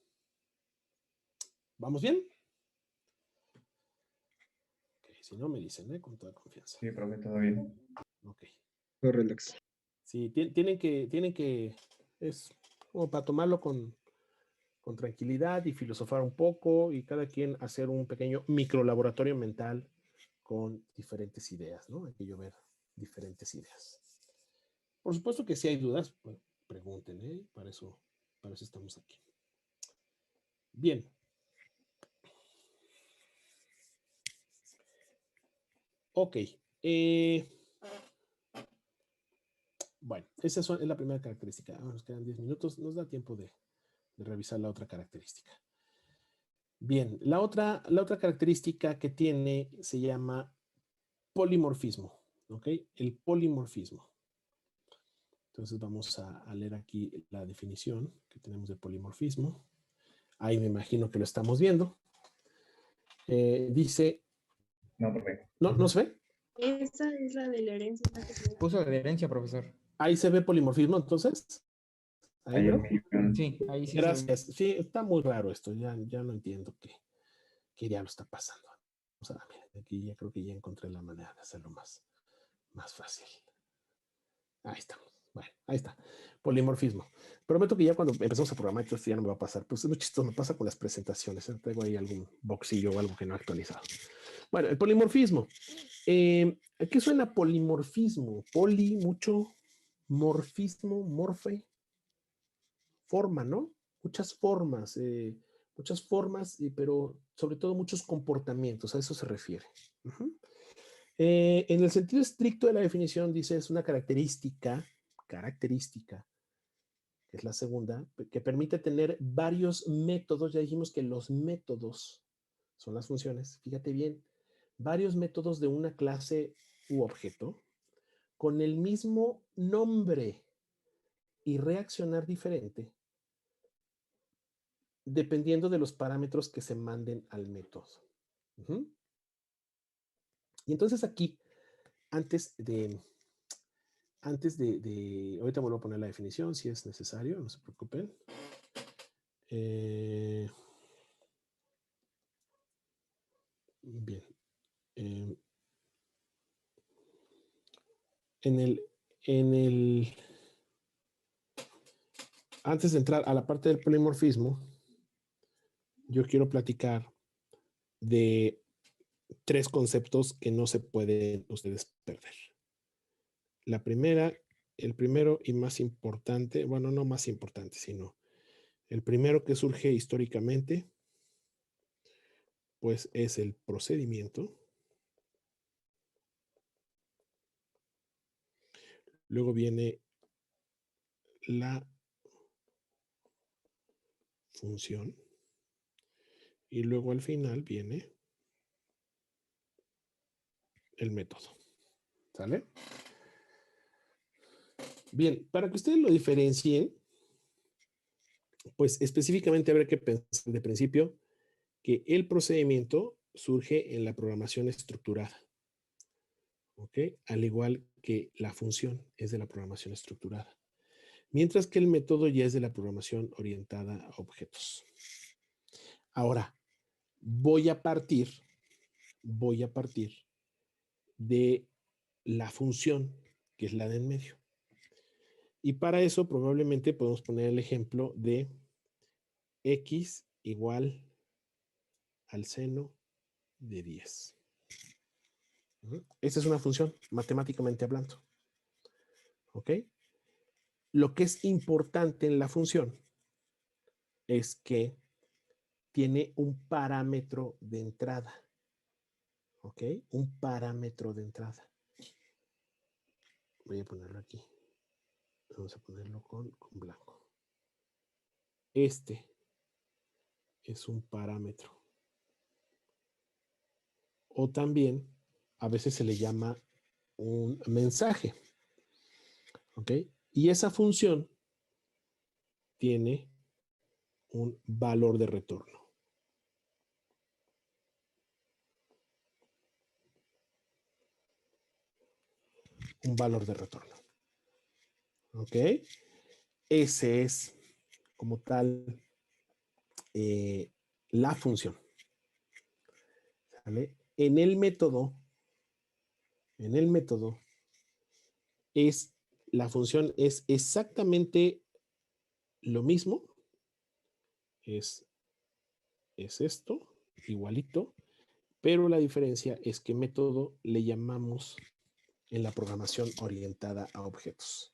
¿Vamos bien? Okay, si no, me dicen, con toda confianza. Sí, profe, todo bien. Ok. Todo relax. Sí, tienen que, es como para tomarlo con tranquilidad y filosofar un poco y cada quien hacer un pequeño microlaboratorio mental con diferentes ideas, ¿no? Hay que yo ver diferentes ideas. Por supuesto que si hay dudas, pues, pregunten, ¿eh? Para eso estamos aquí. Bien. Ok. Bueno, esa es la primera característica. Nos quedan 10 minutos. Nos da tiempo de revisar la otra característica. Bien, la otra característica que tiene se llama polimorfismo. ¿Ok? El polimorfismo. Entonces vamos a leer aquí la definición que tenemos de polimorfismo. Ahí me imagino que lo estamos viendo. Dice... No, profe. ¿No se ve? Esa es la de la herencia. Puso de herencia, profesor. Ahí se ve polimorfismo, entonces. Ahí, Ahí ¿no? Sí, ahí sí. Gracias. Sí, está muy raro esto. Ya no entiendo qué diablo está pasando. O sea, aquí ya creo que ya encontré la manera de hacerlo más fácil. Ahí estamos. Bueno, ahí está. Polimorfismo. Prometo que ya cuando empezamos a programar esto ya no me va a pasar. Pues es muy chistoso, me pasa con las presentaciones. Traigo ahí algún boxillo o algo que no he actualizado. Bueno, el polimorfismo. ¿A qué suena polimorfismo? Poli, mucho, morfismo, morfe, forma, ¿no? Muchas formas, pero sobre todo muchos comportamientos, a eso se refiere. En el sentido estricto de la definición, dice, es una característica, que es la segunda, que permite tener varios métodos. Ya dijimos que los métodos son las funciones, fíjate bien, varios métodos de una clase u objeto con el mismo nombre y reaccionar diferente dependiendo de los parámetros que se manden al método. Y entonces aquí, antes de, ahorita vuelvo a poner la definición si es necesario, no se preocupen. Bien. Antes de entrar a la parte del polimorfismo, yo quiero platicar de 3 conceptos que no se pueden ustedes perder. El primero y más importante, bueno, no más importante, sino el primero que surge históricamente, pues es el procedimiento. Luego viene la función. Y luego al final viene el método. ¿Sale? Bien, para que ustedes lo diferencien, pues específicamente habrá que pensar de principio que el procedimiento surge en la programación estructurada, ¿ok? Al igual que la función es de la programación estructurada, mientras que el método ya es de la programación orientada a objetos. Ahora, voy a partir de la función, que es la de en medio. Y para eso probablemente podemos poner el ejemplo de x igual al seno de 10. Esta es una función, matemáticamente hablando. ¿Ok? Lo que es importante en la función es que tiene un parámetro de entrada. ¿Ok? Un parámetro de entrada. Voy a ponerlo aquí. Vamos a ponerlo con blanco. Este es un parámetro. O también a veces se le llama un mensaje. ¿Ok? Y esa función tiene un valor de retorno. Un valor de retorno. ¿Ok? Ese es como tal la función. ¿Sale? En el método la función es exactamente lo mismo. Es esto, igualito, pero la diferencia es que método le llamamos en la programación orientada a objetos.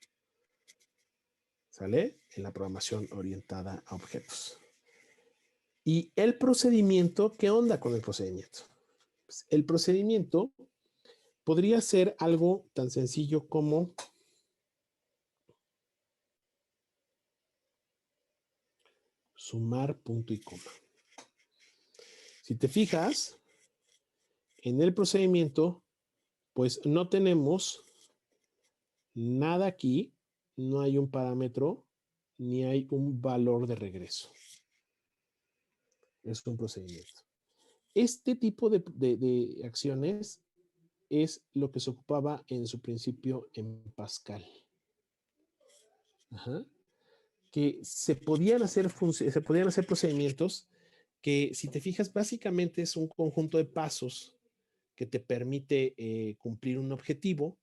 ¿Sale? En la programación orientada a objetos. Y el procedimiento, ¿qué onda con el procedimiento? Pues el procedimiento podría ser algo tan sencillo como sumar punto y coma. Si te fijas, en el procedimiento, pues no tenemos nada aquí, no hay un parámetro, ni hay un valor de regreso. Es un procedimiento. Este tipo de acciones es lo que se ocupaba en su principio en Pascal. Ajá. Que se podían hacer procedimientos que, si te fijas, básicamente es un conjunto de pasos que te permite cumplir un objetivo,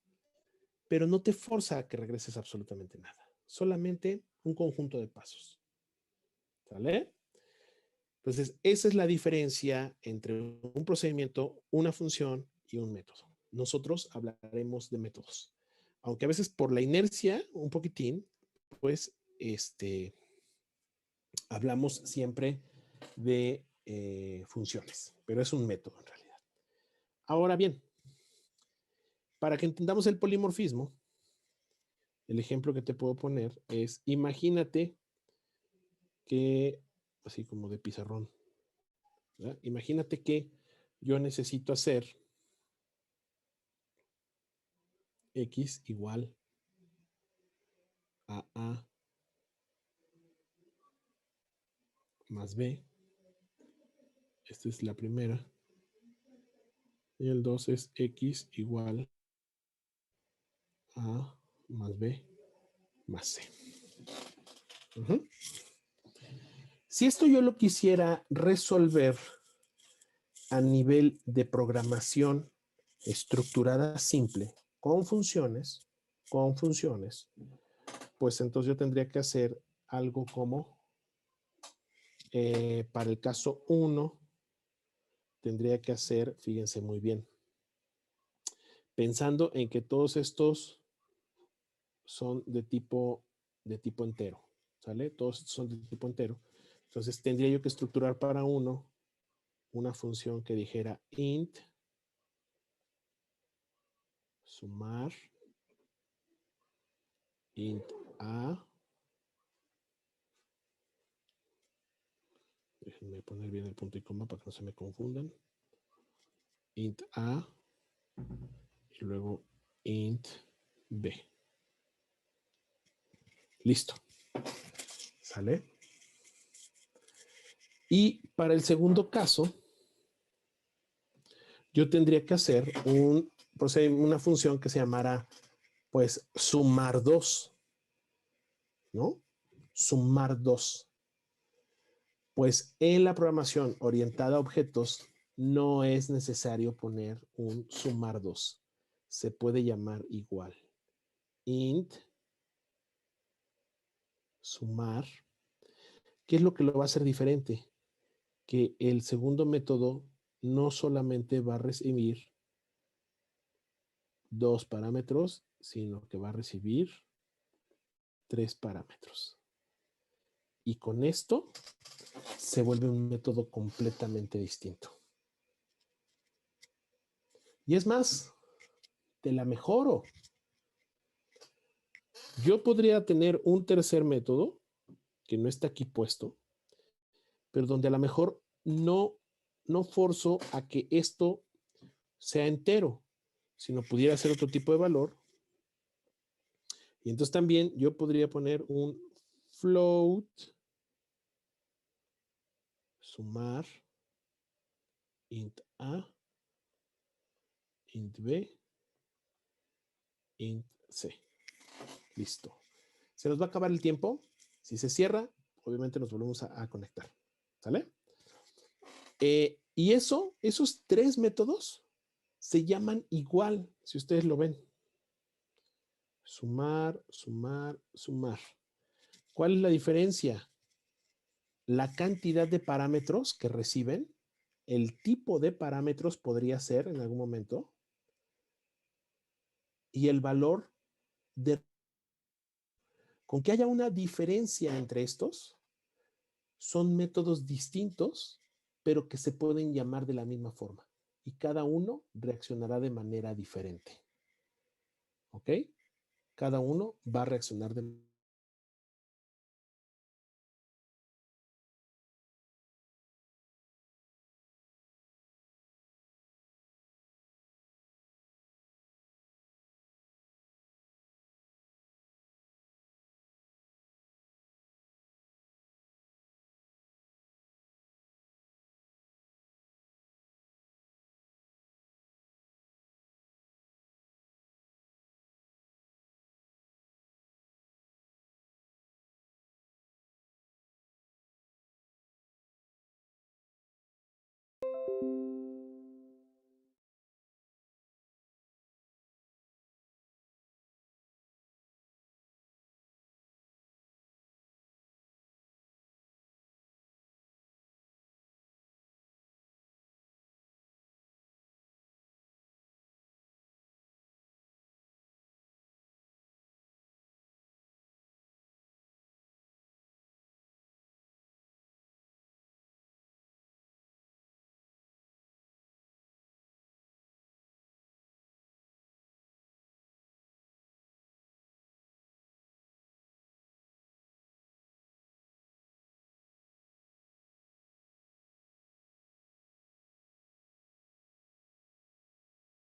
pero no te forza a que regreses absolutamente nada. Solamente un conjunto de pasos. ¿Sale? Entonces, esa es la diferencia entre un procedimiento, una función y un método. Nosotros hablaremos de métodos. Aunque a veces por la inercia, un poquitín, pues, hablamos siempre de funciones, pero es un método en realidad. Ahora bien, para que entendamos el polimorfismo, el ejemplo que te puedo poner es, imagínate que, así como de pizarrón, ¿verdad? Imagínate que yo necesito hacer x igual a más b. Esta es la primera. Y el 2 es x igual a más b más c. Si esto yo lo quisiera resolver a nivel de programación estructurada simple con funciones, pues entonces yo tendría que hacer algo como, para el caso 1, tendría que hacer, fíjense muy bien, pensando en que todos estos son de tipo entero, ¿sale? Todos estos son de tipo entero. Entonces tendría yo que estructurar para uno una función que dijera int sumar int a, déjenme poner bien el punto y coma para que no se me confundan, int a y luego int b. Listo. ¿Sale? Y para el segundo caso, yo tendría que hacer una función que se llamara, pues, sumar 2, ¿no? Sumar 2. Pues en la programación orientada a objetos no es necesario poner un sumar 2. Se puede llamar igual. Int sumar. ¿Qué es lo que lo va a hacer diferente? Que el segundo método no solamente va a recibir 2 parámetros, sino que va a recibir 3 parámetros. Y con esto se vuelve un método completamente distinto. Y es más, te la mejoro. Yo podría tener un tercer método que no está aquí puesto, pero donde a lo mejor no forzo a que esto sea entero, sino pudiera ser otro tipo de valor. Y entonces también yo podría poner un float, sumar, int a, int b, int c. Listo. Se nos va a acabar el tiempo. Si se cierra, obviamente nos volvemos a conectar. ¿Sale? Y esos 3 métodos se llaman igual, si ustedes lo ven. Sumar, sumar, sumar. ¿Cuál es la diferencia? La cantidad de parámetros que reciben, el tipo de parámetros podría ser en algún momento, y el valor de... Con que haya una diferencia entre estos, son métodos distintos, pero que se pueden llamar de la misma forma. Y cada uno reaccionará de manera diferente. ¿Ok? Cada uno va a reaccionar de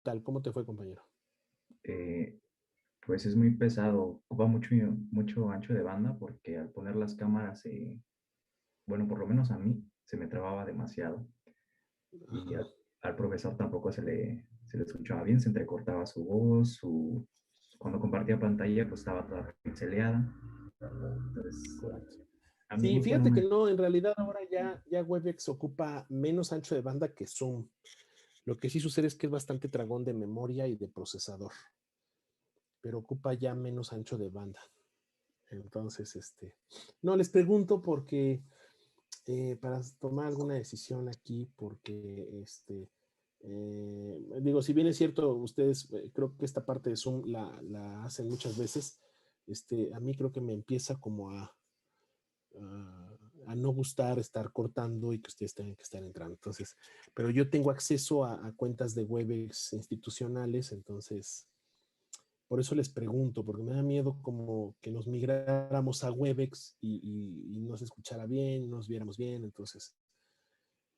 tal. ¿Cómo te fue, compañero? Pues es muy pesado, ocupa mucho ancho de banda porque al poner las cámaras, bueno, por lo menos a mí se me trababa demasiado y al profesor tampoco se le escuchaba bien, se entrecortaba su voz, cuando compartía pantalla pues estaba toda pixeleada. Entonces, a mí Sí, fue fíjate que no, en realidad ahora ya Webex ocupa menos ancho de banda que Zoom. Lo que sí sucede es que es bastante tragón de memoria y de procesador, pero ocupa ya menos ancho de banda. Entonces, no, les pregunto porque para tomar alguna decisión aquí, porque digo, si bien es cierto, ustedes creo que esta parte de Zoom la hacen muchas veces, a mí creo que me empieza como a no gustar estar cortando y que ustedes tengan que estar entrando. Entonces, pero yo tengo acceso a cuentas de Webex institucionales, entonces, por eso les pregunto, porque me da miedo como que nos migráramos a Webex y no se escuchara bien, nos viéramos bien, entonces,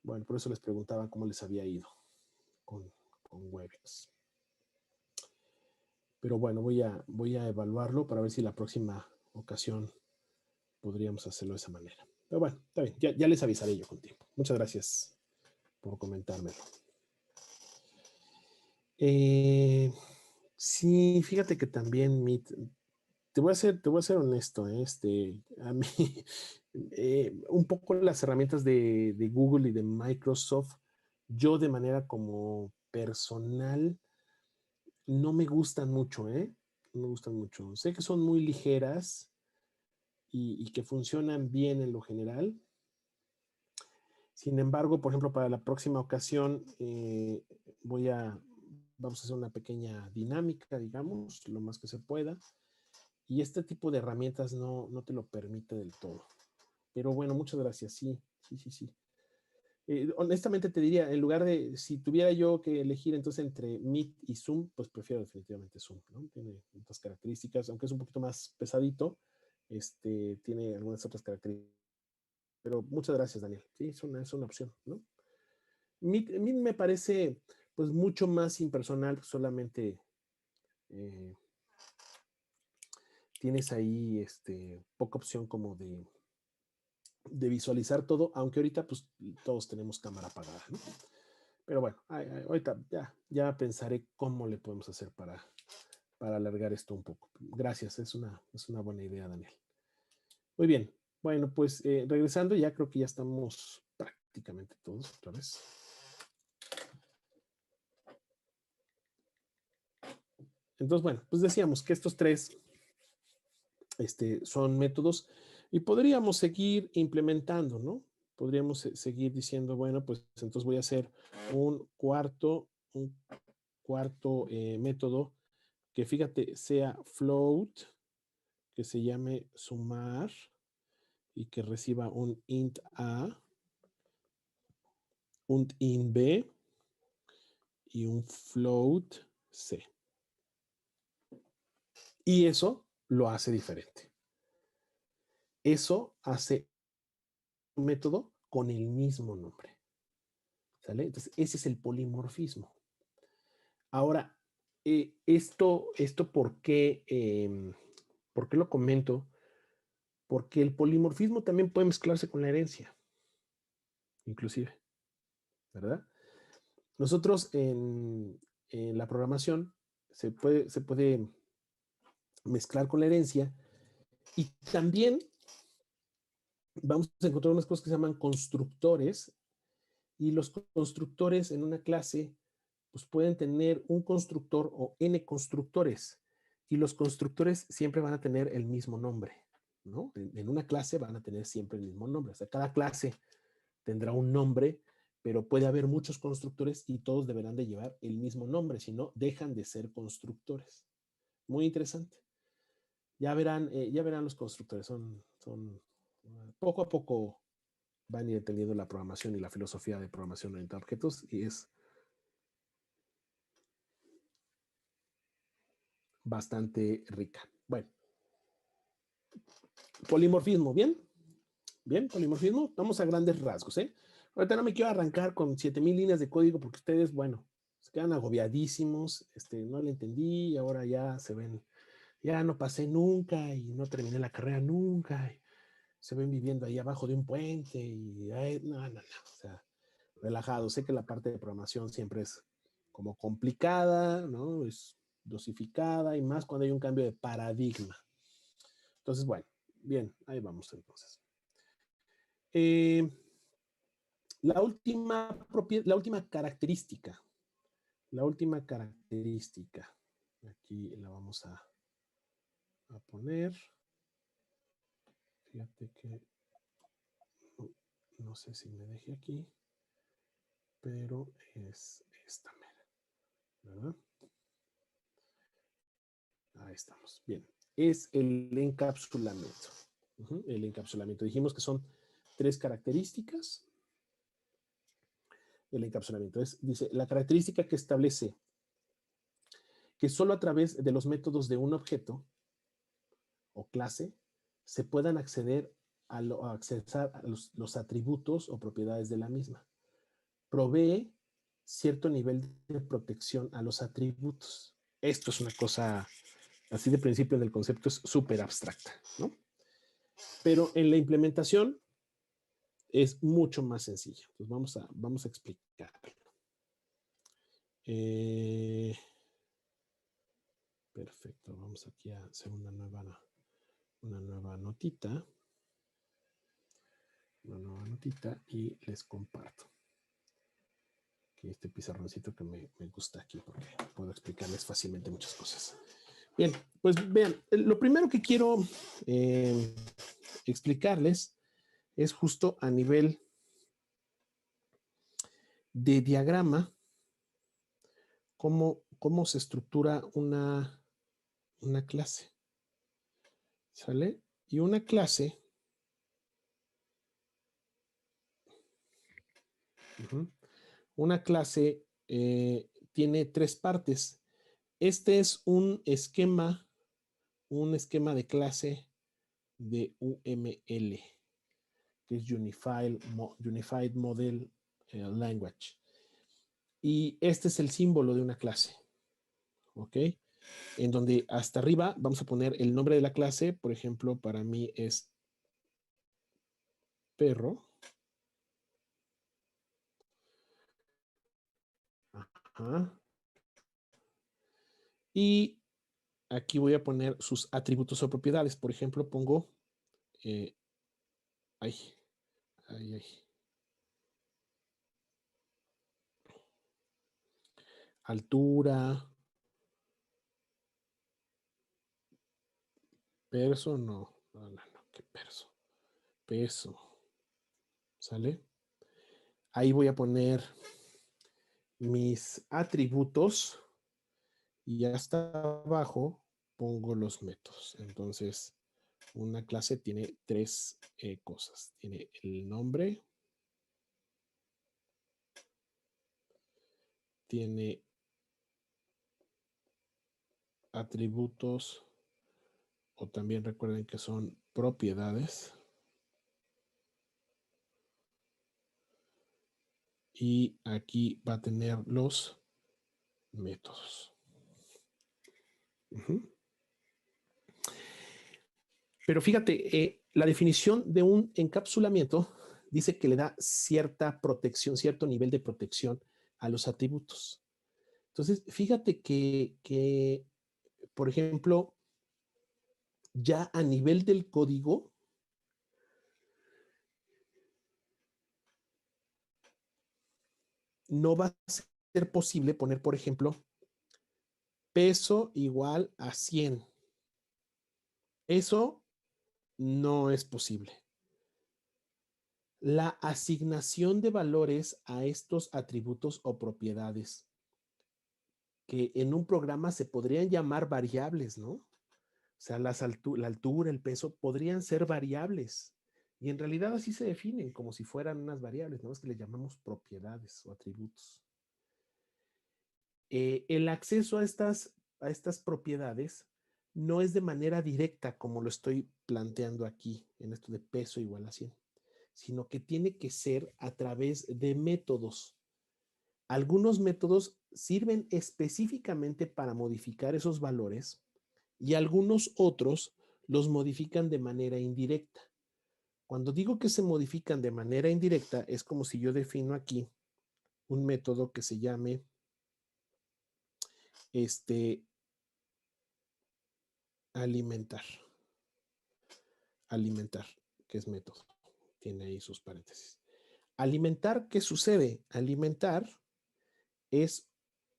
bueno, por eso les preguntaba cómo les había ido con Webex. Pero bueno, voy a evaluarlo para ver si la próxima ocasión podríamos hacerlo de esa manera. Pero bueno, está bien, ya les avisaré yo con tiempo. Muchas gracias por comentármelo. Sí, fíjate que también te voy a ser honesto, a mí un poco las herramientas de Google y de Microsoft, yo de manera como personal, no me gustan mucho, No me gustan mucho. Sé que son muy ligeras y que funcionan bien en lo general. Sin embargo, por ejemplo, para la próxima ocasión vamos a hacer una pequeña dinámica, digamos, lo más que se pueda. Y este tipo de herramientas no te lo permite del todo. Pero bueno, muchas gracias. Sí. Honestamente te diría, en lugar de, si tuviera yo que elegir entonces entre Meet y Zoom, pues prefiero definitivamente Zoom, ¿no? Tiene otras características, aunque es un poquito más pesadito, tiene algunas otras características. Pero muchas gracias, Daniel. Sí, es una opción, ¿no? Meet me parece pues mucho más impersonal, solamente tienes ahí poca opción como de visualizar todo, aunque ahorita pues todos tenemos cámara apagada, ¿no? Pero bueno, ahorita ya pensaré cómo le podemos hacer para alargar esto un poco. Gracias, es una buena idea, Daniel. Muy bien, bueno, pues regresando, ya creo que ya estamos prácticamente todos otra vez. Entonces, bueno, pues decíamos que estos tres son métodos y podríamos seguir implementando, ¿no? Podríamos seguir diciendo, bueno, pues entonces voy a hacer un cuarto método que, fíjate, sea float, que se llame sumar y que reciba un int a, un int b y un float c. Y eso lo hace diferente. Eso hace un método con el mismo nombre. ¿Sale? Entonces, ese es el polimorfismo. Ahora, ¿por qué lo comento? Porque el polimorfismo también puede mezclarse con la herencia, inclusive, ¿verdad? Nosotros en la programación se puede mezclar con la herencia y también vamos a encontrar unas cosas que se llaman constructores, y los constructores en una clase pues pueden tener un constructor o n constructores, y los constructores siempre van a tener el mismo nombre, ¿no? En una clase van a tener siempre el mismo nombre. O sea, cada clase tendrá un nombre, pero puede haber muchos constructores y todos deberán de llevar el mismo nombre, si no, dejan de ser constructores. Muy interesante. Ya verán los constructores, son poco a poco van a ir entendiendo la programación y la filosofía de programación orientada a objetos, y es bastante rica. Bueno, polimorfismo, ¿bien? Bien, polimorfismo. Vamos a grandes rasgos, ¿eh? Ahorita no me quiero arrancar con 7000 líneas de código porque ustedes, bueno, se quedan agobiadísimos, no le entendí y ahora ya se ven, ya no pasé nunca y no terminé la carrera nunca, y se ven viviendo ahí abajo de un puente y, no, o sea, relajado. Sé que la parte de programación siempre es como complicada, ¿no? Es dosificada y más cuando hay un cambio de paradigma. Entonces, bueno, bien, ahí vamos entonces. La última característica, aquí la vamos a poner. Fíjate que no sé si me dejé aquí, pero es esta mera, ¿verdad? Ahí estamos. Bien, es el encapsulamiento. El encapsulamiento. Dijimos que son 3 características. El encapsulamiento dice, la característica que establece que solo a través de los métodos de un objeto o clase se puedan acceder accesar a los atributos o propiedades de la misma. Provee cierto nivel de protección a los atributos. Esto es una cosa Así de principio del concepto es súper abstracta, ¿no? Pero en la implementación es mucho más sencilla. Entonces vamos a explicarlo. Perfecto, vamos aquí a hacer una nueva notita. Una nueva notita y les comparto. Aquí este pizarroncito que me gusta aquí porque puedo explicarles fácilmente muchas cosas. Bien, pues vean, lo primero que quiero explicarles es justo a nivel de diagrama cómo se estructura una clase. ¿Sale? Y una clase una clase tiene 3 partes. Este es un esquema de clase de UML, que es Unified Model Language. Y este es el símbolo de una clase, ¿ok? En donde hasta arriba vamos a poner el nombre de la clase. Por ejemplo, para mí es perro. Ajá. Y aquí voy a poner sus atributos o propiedades. Por ejemplo, pongo altura, perso, no, qué perso, peso, ¿sale? Ahí voy a poner mis atributos y hasta abajo pongo los métodos. Entonces, una clase tiene 3 cosas. Tiene el nombre, tiene atributos, o también recuerden que son propiedades. Y aquí va a tener los métodos. Pero fíjate, la definición de un encapsulamiento dice que le da cierta protección, cierto nivel de protección a los atributos. Entonces, fíjate que por ejemplo, ya a nivel del código, no va a ser posible poner, por ejemplo, peso igual a 100. Eso no es posible. La asignación de valores a estos atributos o propiedades, que en un programa se podrían llamar variables, ¿no? O sea, la altura, el peso, podrían ser variables. Y en realidad así se definen, como si fueran unas variables, ¿no? Es que le llamamos propiedades o atributos. El acceso a estas propiedades no es de manera directa, como lo estoy planteando aquí, en esto de peso igual a 100, sino que tiene que ser a través de métodos. Algunos métodos sirven específicamente para modificar esos valores y algunos otros los modifican de manera indirecta. Cuando digo que se modifican de manera indirecta, es como si yo defino aquí un método que se llame alimentar, que es método, tiene ahí sus paréntesis. Alimentar, ¿qué sucede? Alimentar es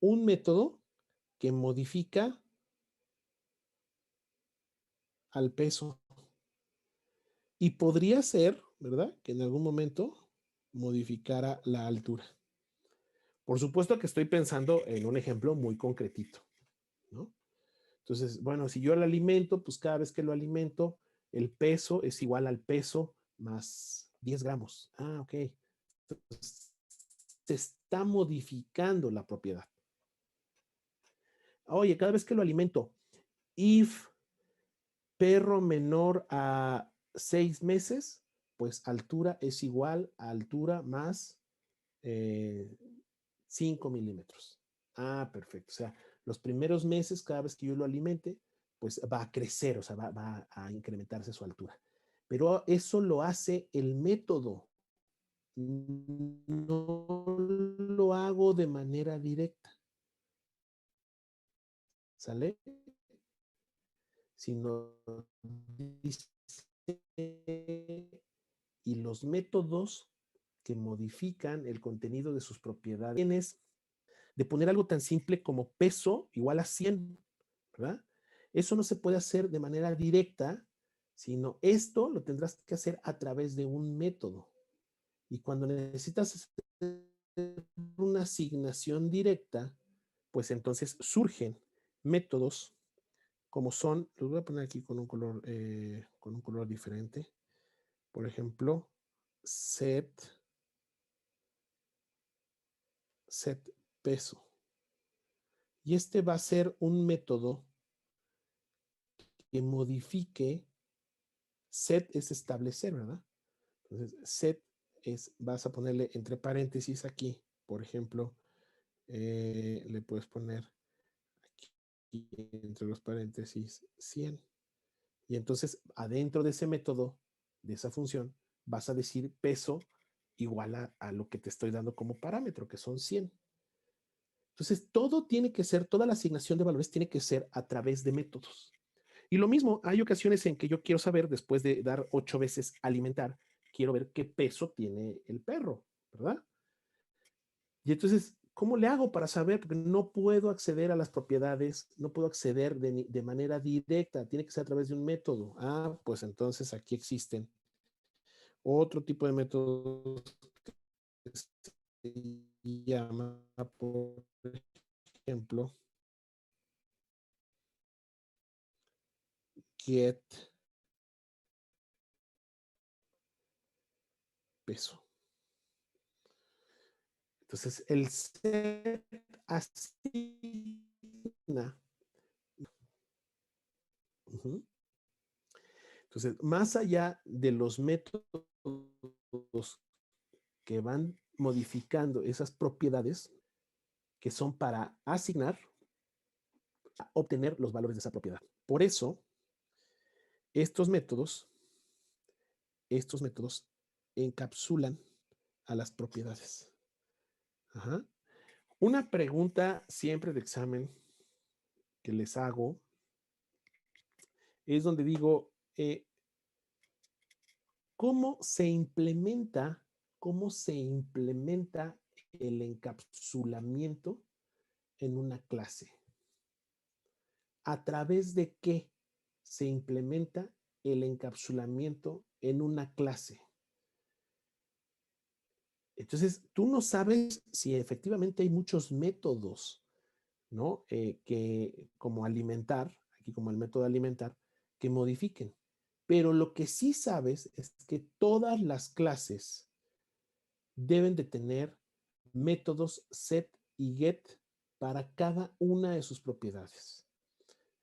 un método que modifica al peso y podría ser, ¿verdad?, que en algún momento modificara la altura. Por supuesto que estoy pensando en un ejemplo muy concretito, ¿no? Entonces, bueno, si yo lo alimento, pues cada vez que lo alimento, el peso es igual al peso más 10 gramos. Ah, ok. Entonces, se está modificando la propiedad. Oye, cada vez que lo alimento, if perro menor a 6 meses, pues altura es igual a altura más 5 milímetros. Ah, perfecto. O sea, los primeros meses, cada vez que yo lo alimente, pues va a crecer, o sea, va a incrementarse su altura. Pero eso lo hace el método. No lo hago de manera directa. ¿Sale? Sino dice, y los métodos que modifican el contenido de sus propiedades de poner algo tan simple como peso igual a 100, ¿verdad? Eso no se puede hacer de manera directa, sino esto lo tendrás que hacer a través de un método. Y cuando necesitas hacer una asignación directa, pues entonces surgen métodos como son, los voy a poner aquí con un color diferente. Por ejemplo, set peso. Y este va a ser un método que modifique. Set es establecer, ¿verdad? Entonces, set es, vas a ponerle entre paréntesis aquí, por ejemplo, le puedes poner aquí entre los paréntesis 100. Y entonces, adentro de ese método, de esa función, vas a decir peso igual a lo que te estoy dando como parámetro, que son 100. Entonces, todo tiene que ser, toda la asignación de valores tiene que ser a través de métodos. Y lo mismo, hay ocasiones en que yo quiero saber, después de dar 8 veces alimentar, quiero ver qué peso tiene el perro, ¿verdad? Y entonces, ¿cómo le hago para saber? Porque no puedo acceder a las propiedades, no puedo acceder de manera directa, tiene que ser a través de un método. Ah, pues entonces aquí existen otro tipo de métodos que se llama, por ejemplo, get peso. Entonces, el set asigna. Entonces, más allá de los métodos que van modificando esas propiedades que son para asignar, a obtener los valores de esa propiedad. Por eso, estos métodos encapsulan a las propiedades. Ajá. Una pregunta siempre de examen que les hago es donde digo, ¿cómo se implementa el encapsulamiento en una clase? ¿A través de qué se implementa el encapsulamiento en una clase? Entonces, tú no sabes si efectivamente hay muchos métodos, ¿no? Que como alimentar, aquí como el método alimentar, que modifiquen. Pero lo que sí sabes es que todas las clases deben de tener métodos set y get para cada una de sus propiedades.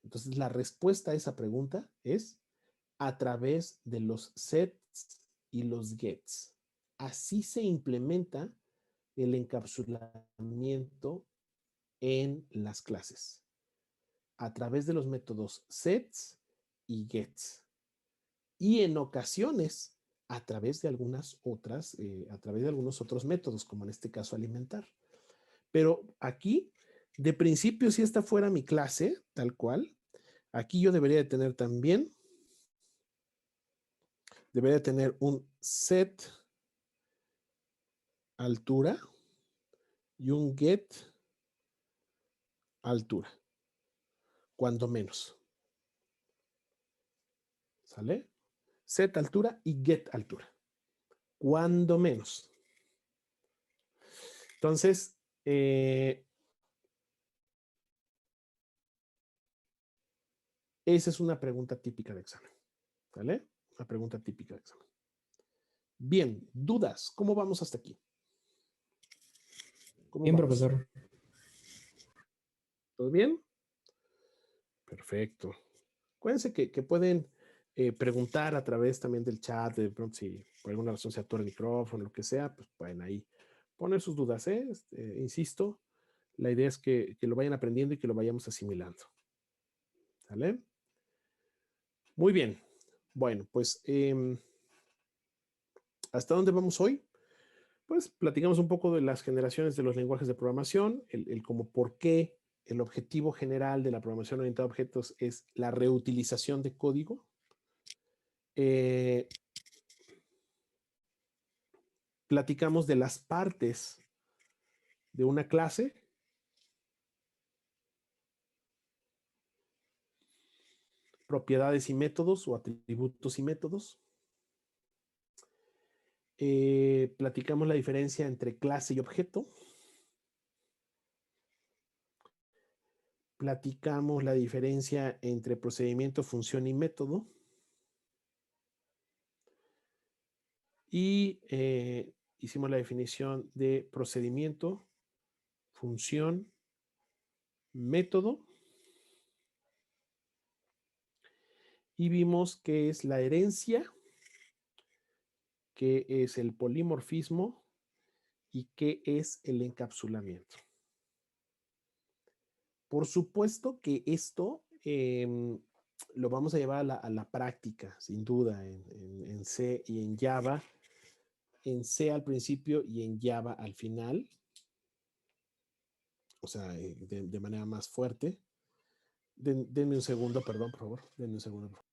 Entonces, la respuesta a esa pregunta es a través de los sets y los gets. Así se implementa el encapsulamiento en las clases, a través de los métodos sets y gets. Y en ocasiones, a través de algunos otros métodos, como en este caso alimentar. Pero aquí, de principio, si esta fuera mi clase, tal cual, aquí yo debería de tener también, debería de tener un set altura y un get altura, cuando menos. ¿Sale? Set altura y get altura, cuando menos. Entonces, esa es una pregunta típica de examen. ¿Vale? Una pregunta típica de examen. Bien, dudas. ¿Cómo vamos hasta aquí? Bien, vamos? profesor. ¿Todo bien? Perfecto. Acuérdense que pueden preguntar a través también del chat, de pronto si por alguna razón se atora el micrófono, lo que sea, pues pueden ahí poner sus dudas, ¿eh? Insisto, la idea es que lo vayan aprendiendo y que lo vayamos asimilando. ¿Sale? Muy bien. Bueno, pues, ¿hasta dónde vamos hoy? Pues platicamos un poco de las generaciones de los lenguajes de programación, el como por qué el objetivo general de la programación orientada a objetos es la reutilización de código. Platicamos de las partes de una clase. Propiedades y métodos o atributos y métodos. Platicamos la diferencia entre clase y objeto. Platicamos la diferencia entre procedimiento, función y método. Y hicimos la definición de procedimiento, función, método. Y vimos qué es la herencia, qué es el polimorfismo y qué es el encapsulamiento. Por supuesto que esto lo vamos a llevar a la práctica, sin duda, en C y en Java. En C al principio y en Java al final. O sea, de manera más fuerte. Denme un segundo, perdón, por favor. Denme un segundo, por favor.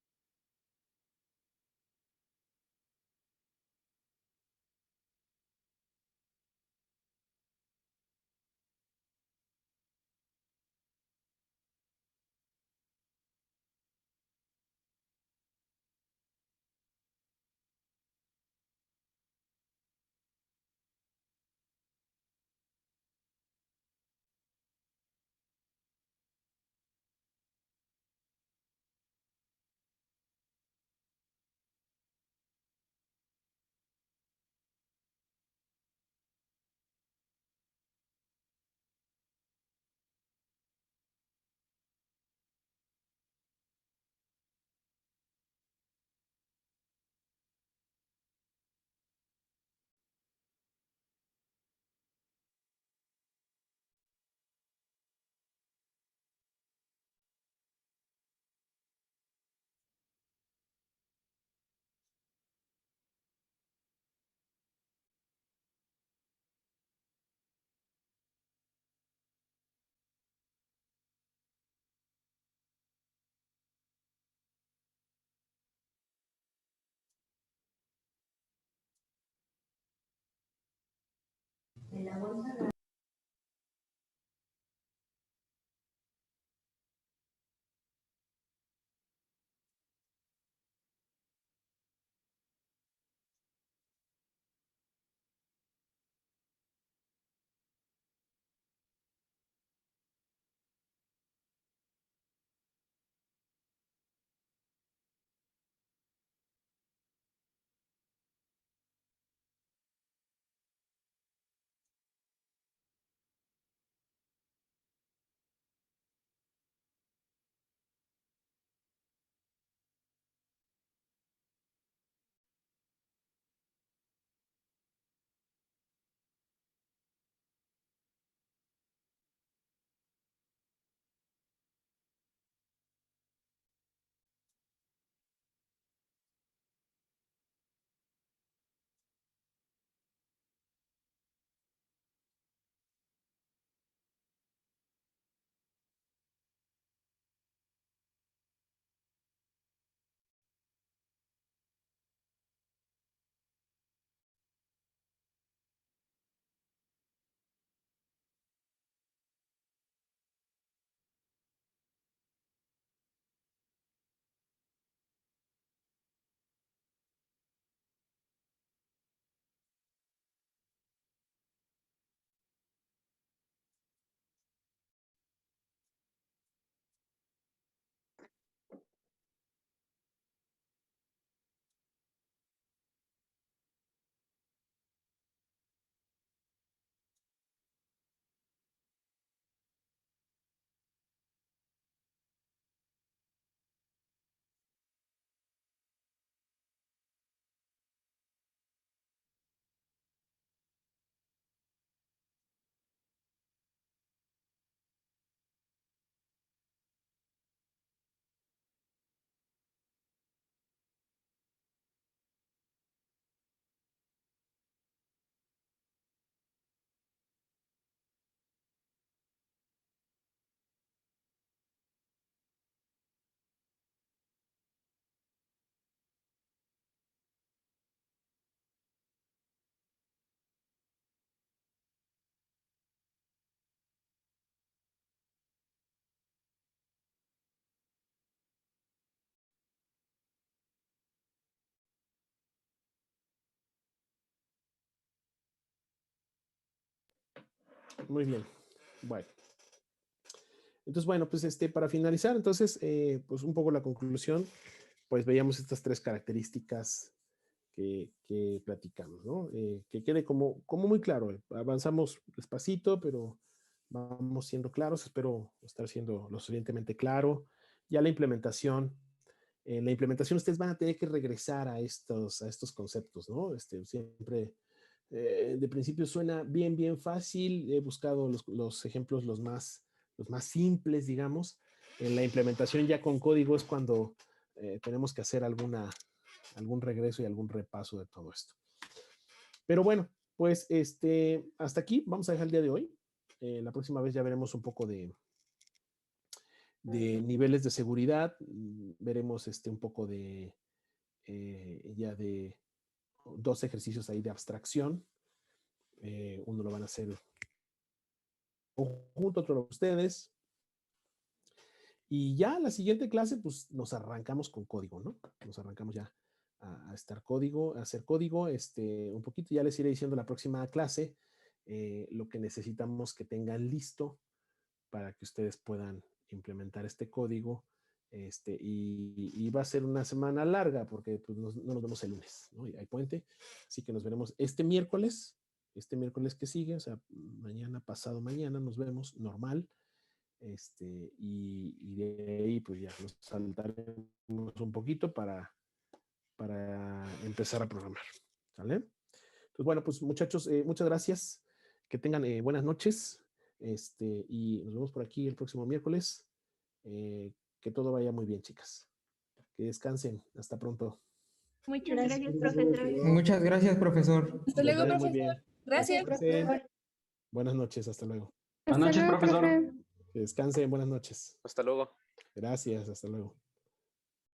Muy bien. Bueno. Entonces, bueno, pues para finalizar, entonces, pues un poco la conclusión, pues veíamos estas 3 características que platicamos, ¿no? Que quede como muy claro. Avanzamos despacito, pero vamos siendo claros. Espero estar siendo lo suficientemente claro. Ya la implementación, en la implementación ustedes van a tener que regresar a estos conceptos, ¿no? Siempre, de principio suena bien fácil. He buscado los ejemplos los más simples, digamos. En la implementación ya con código es cuando tenemos que hacer algún regreso y algún repaso de todo esto. Pero bueno, pues hasta aquí vamos a dejar el día de hoy. La próxima vez ya veremos un poco de niveles de seguridad. Veremos un poco de ya de 2 ejercicios ahí de abstracción. Uno lo van a hacer conjunto, otro lo ustedes. Y ya la siguiente clase, pues nos arrancamos con código, ¿no? Nos arrancamos ya a hacer código, un poquito. Ya les iré diciendo la próxima clase lo que necesitamos que tengan listo para que ustedes puedan implementar este código. Y va a ser una semana larga porque pues, no nos vemos el lunes, ¿no? Hay puente, así que nos veremos este miércoles que sigue, o sea, mañana, pasado mañana, nos vemos normal. Y de ahí pues ya nos saltaremos un poquito para empezar a programar, ¿sale? Entonces, bueno, pues muchachos, muchas gracias, que tengan buenas noches, y nos vemos por aquí el próximo miércoles. Que todo vaya muy bien, chicas. Que descansen. Hasta pronto. Muchas gracias, profesor. Muchas gracias, profesor. Hasta Que les luego, vaya muy profesor. bien. Gracias. Descansen. Buenas noches, hasta luego. Buenas noches, profesor. Que descansen, buenas noches. Hasta luego. Gracias, hasta luego.